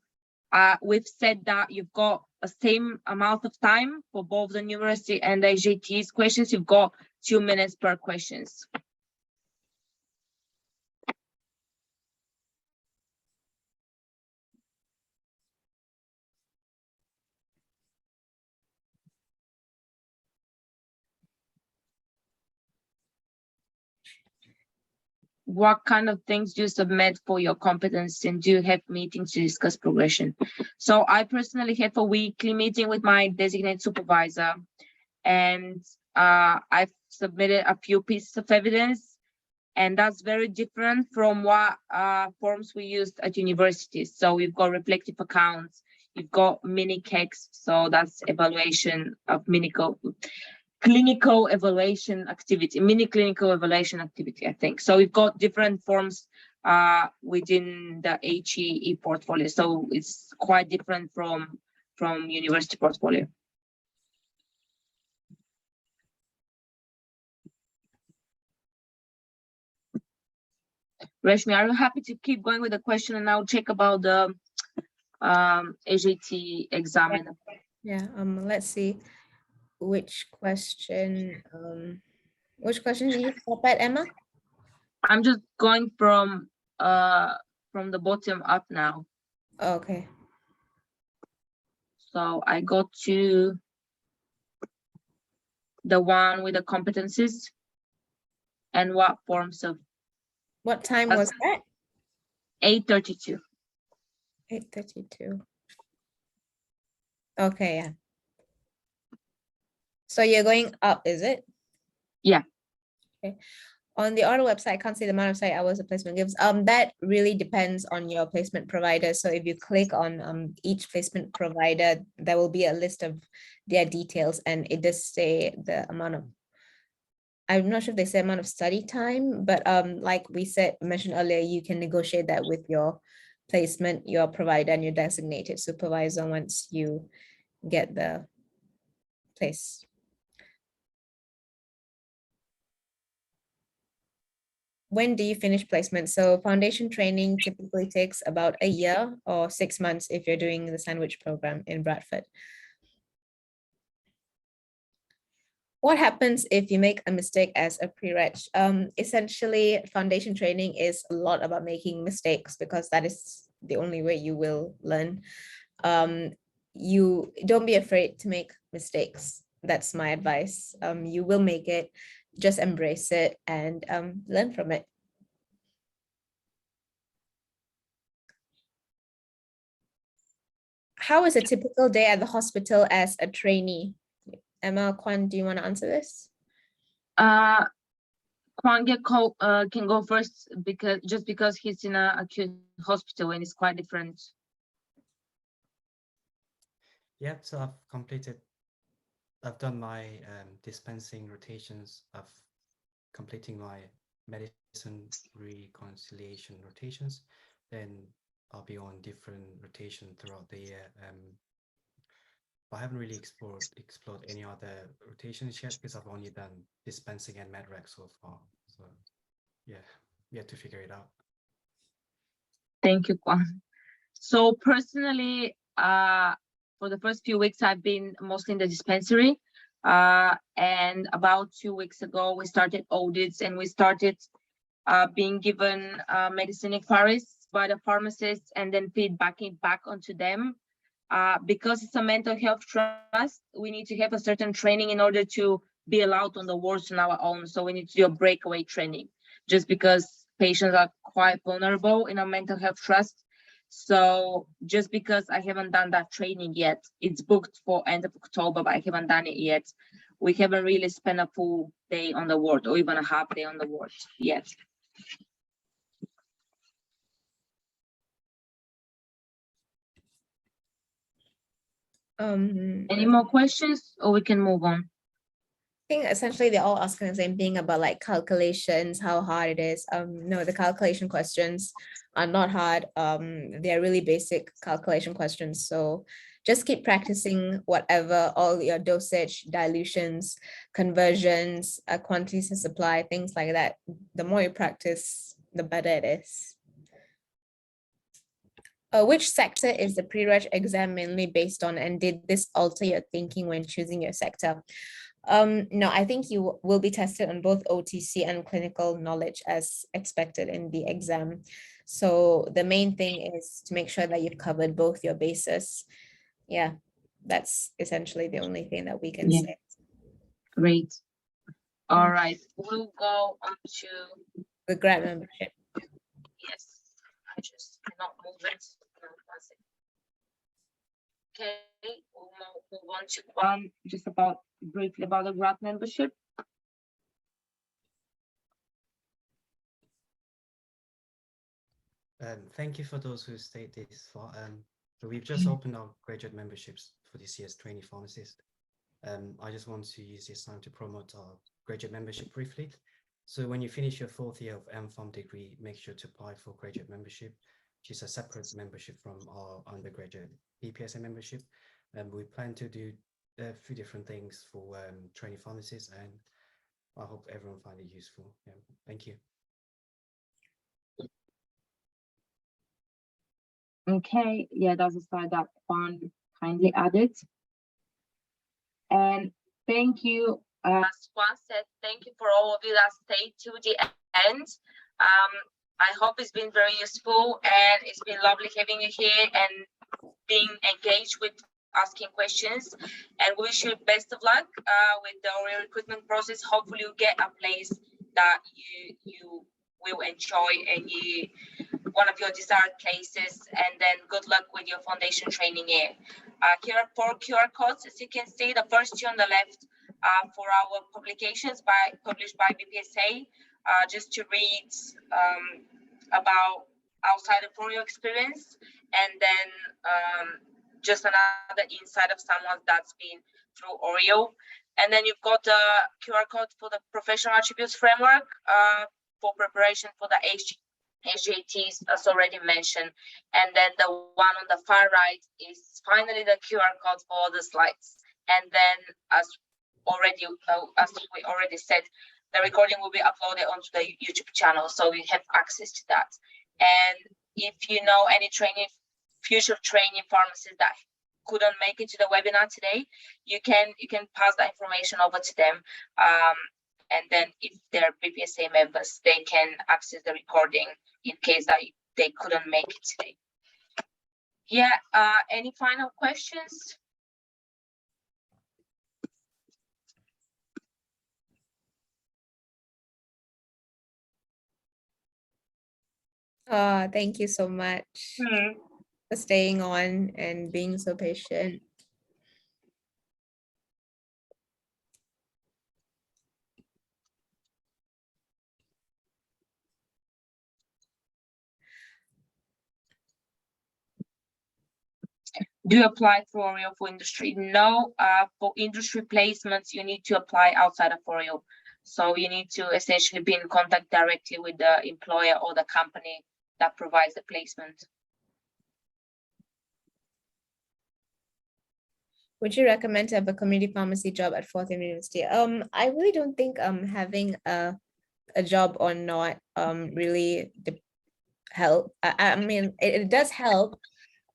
we've said that you've got a same amount of time for both the numeracy and the AJT's questions. You've got 2 minutes per questions. what kind of things do you submit for your competence, and do you have meetings to discuss progression? So I personally have a weekly meeting with my designated supervisor, and I've submitted a few pieces of evidence, and that's very different from what forms we used at universities. So we've got reflective accounts, you've got mini cakes, so that's evaluation of clinical evaluation activity, mini clinical evaluation activity, I think. So we've got different forms within the HEE portfolio. So it's quite different from university portfolio. Reshmi, are you happy to keep going with the question, and I'll check about the AJT exam?
Yeah, let's see which question do you stop at, Emma?
I'm just going from the bottom up now.
Okay.
So I go to the one with the competencies and what forms of.
What time was that?
8:32.
8:32. Okay, yeah. So you're going up, is it?
Yeah.
Okay. On the order website, I can't see the amount of site hours a placement gives. That really depends on your placement provider. So if you click on each placement provider, there will be a list of their details, and it does say the amount of, I'm not sure if they say amount of study time, but like we mentioned earlier, you can negotiate that with your placement, your provider, and your designated supervisor once you get the place. When do you finish placement? So foundation training typically takes about a year or 6 months if you're doing the sandwich program in Bradford. What happens if you make a mistake as a pre-reg? Essentially, foundation training is a lot about making mistakes, because that is the only way you will learn. You don't be afraid to make mistakes. That's my advice. You will make it, just embrace it and learn from it. How is a typical day at the hospital as a trainee? Emma, Kwan, do you want to answer this?
Kwan can go first, because he's in an acute hospital and it's quite different.
Yep, so I've done my dispensing rotations, I've completing my medicine reconciliation rotations, then I'll be on different rotation throughout the year. I haven't really explored any other rotations yet, because I've only done dispensing and medrec so far. So yeah, we have to figure it out.
Thank you, Kwan. So personally, for the first few weeks, I've been mostly in the dispensary. And about 2 weeks ago, we started audits, and we started being given medicine inquiries by the pharmacists, and then feedbacking back onto them. Because it's a mental health trust, we need to have a certain training in order to be allowed on the wards on our own. So we need to do a breakaway training, just because patients are quite vulnerable in a mental health trust. So just because I haven't done that training yet, it's booked for end of October, but I haven't done it yet. We haven't really spent a full day on the ward, or even a half day on the ward yet. Any more questions, or we can move on?
I think essentially they're all asking the same thing about like calculations, how hard it is. No, the calculation questions are not hard. They're really basic calculation questions. So just keep practicing whatever, all your dosage, dilutions, conversions, quantities of supply, things like that. The more you practice, the better it is. Which sector is the pre-reg exam mainly based on, and did this alter your thinking when choosing your sector? No, I think you will be tested on both OTC and clinical knowledge as expected in the exam. So the main thing is to make sure that you've covered both your bases. Yeah, that's essentially the only thing that we can say.
Great. All right, we'll go on to
The grad membership.
Yes, I just cannot move it. No, that's it. Okay, we'll move on to just about briefly about the grad membership.
Thank you for those who stayed this far. So we've just opened our graduate memberships for this year's trainee pharmacist. I just want to use this time to promote our graduate membership briefly. So when you finish your 4th year of MPharm degree, make sure to apply for graduate membership, which is a separate membership from our undergraduate BPSA membership. And we plan to do a few different things for trainee pharmacists, and I hope everyone find it useful. Yeah, thank you.
Okay, yeah, that's a slide that Juan kindly added. And thank you, as Juan said, thank you for all of you that stayed to the end. I hope it's been very useful, and it's been lovely having you here and being engaged with asking questions. And wish you best of luck with the Oriel recruitment process. Hopefully you get a place that you will enjoy and one of your desired places, and then good luck with your foundation training year. Here are 4 QR codes, as you can see. The first 2 on the left for our publications published by BPSA, just to read about outside of Oriel experience, and then just another insight of someone that's been through Oriel. And then you've got the QR code for the professional attributes framework for preparation for the HJTs, as already mentioned. And then the one on the far right is finally the QR code for all the slides. And then as we already said, the recording will be uploaded onto the YouTube channel, so you have access to that. And if you know any future training pharmacists that couldn't make it to the webinar today, you can pass that information over to them. And then if they're BPSA members, they can access the recording in case that they couldn't make it today. Yeah, any final questions?
Thank you so much for staying on and being so patient.
Do you apply for Oriel for industry? No, for industry placements, you need to apply outside of Oriel. So you need to essentially be in contact directly with the employer or the company that provides the placement.
Would you recommend to have a community pharmacy job at 4th Year University? I really don't think having a job or not really help. I mean, it does help,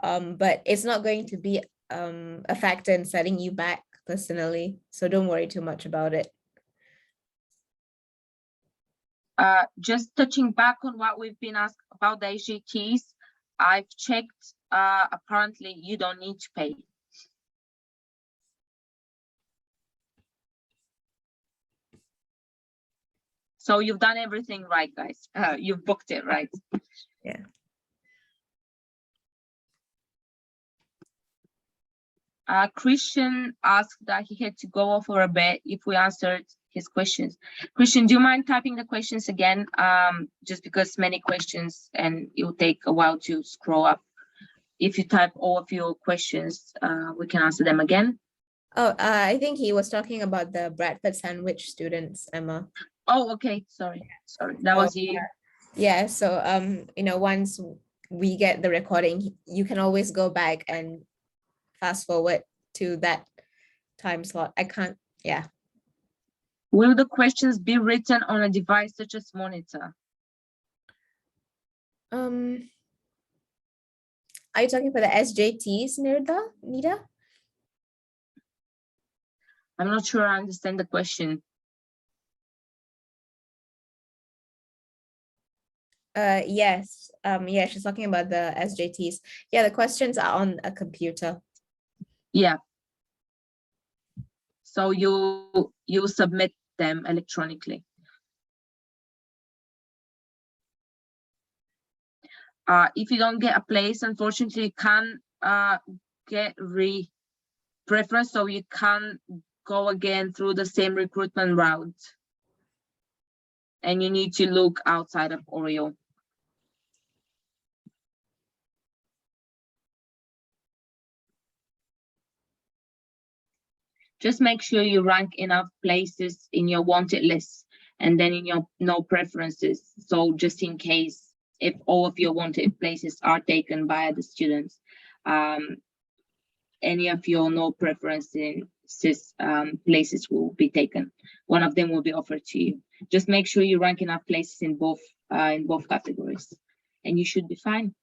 but it's not going to be a factor in setting you back personally. So don't worry too much about it.
Just touching back on what we've been asked about the HJTs, I've checked, apparently you don't need to pay. So you've done everything right, guys. You've booked it right.
Yeah.
Christian asked that he had to go off for a bit if we answered his questions. Christian, do you mind typing the questions again? Just because many questions and it will take a while to scroll up. If you type all of your questions, we can answer them again.
Oh, I think he was talking about the Bradford sandwich students, Emma.
Oh, okay. Sorry. That was you.
Yeah. So, once we get the recording, you can always go back and fast forward to that time slot. I can't. Yeah.
Will the questions be written on a device such as monitor?
Are you talking for the SJTs, Nida?
I'm not sure I understand the question.
Yes. Yeah, she's talking about the SJTs. Yeah, the questions are on a computer.
Yeah. So you submit them electronically. If you don't get a place, unfortunately, you can't get preference, so you can't go again through the same recruitment route. And you need to look outside of Oriel. Just make sure you rank enough places in your wanted list and then in your no preferences. So just in case, if all of your wanted places are taken by the students, any of your no preferences places will be taken. One of them will be offered to you. Just make sure you rank enough places in both categories, and you should be fine.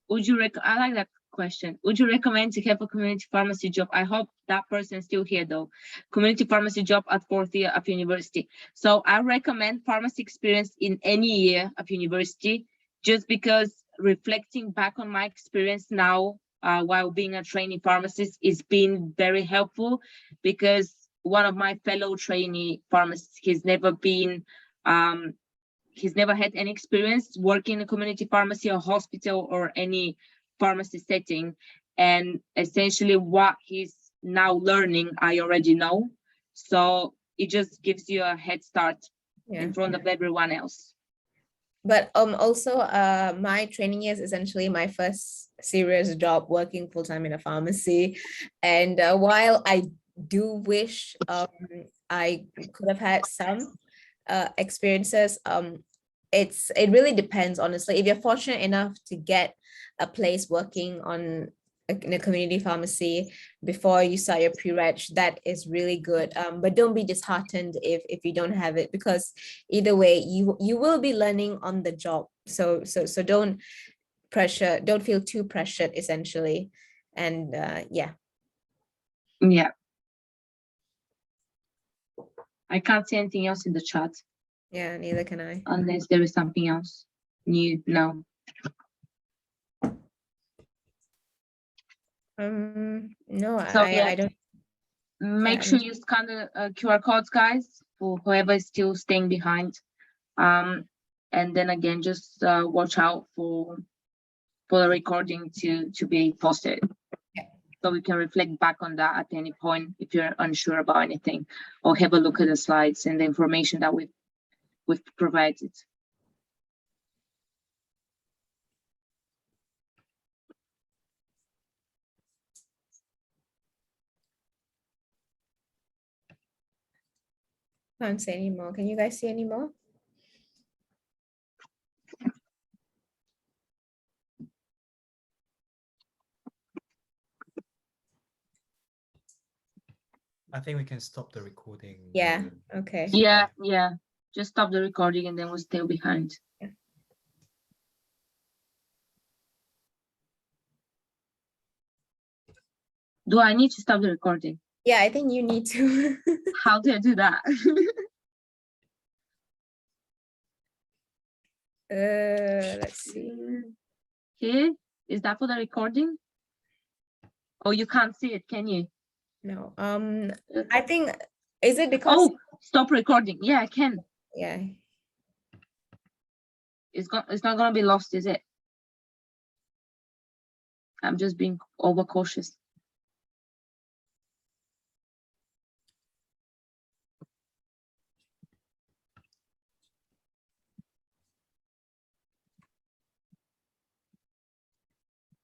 Would you I like that question. Would you recommend to have a community pharmacy job? I hope that person is still here though. Community pharmacy job at 4th year of university. So I recommend pharmacy experience in any year of university, just because reflecting back on my experience now while being a trainee pharmacist is been very helpful, because one of my fellow trainee pharmacists, he's never had any experience working in a community pharmacy or hospital or any pharmacy setting. And essentially what he's now learning, I already know. So it just gives you a head start in front of everyone else.
But also my training is essentially my first serious job working full-time in a pharmacy. And while I do wish I could have had some experiences, it really depends, honestly. If you're fortunate enough to get a place working in a community pharmacy before you start your pre-reg, that is really good. But don't be disheartened if you don't have it, because either way you will be learning on the job. So don't feel too pressured, essentially. And yeah.
I can't see anything else in the chat.
Yeah, neither can I.
Unless there is something else new now.
No,
So,
I don't.
Make sure you scan the QR codes, guys, for whoever is still staying behind. And then again, just watch out for the recording to be posted. So we can reflect back on that at any point if you're unsure about anything, or have a look at the slides and the information that we've provided.
Can't see anymore. Can you guys see anymore?
I think we can stop the recording.
Yeah, okay.
Yeah. Just stop the recording and then we'll stay behind.
Yeah.
Do I need to stop the recording?
Yeah, I think you need to.
How do I do that?
Let's see.
Here, is that for the recording? Oh, you can't see it, can you?
No, I think, is it because?
Oh, stop recording. Yeah, I can.
Yeah.
It's not gonna be lost, is it? I'm just being overcautious.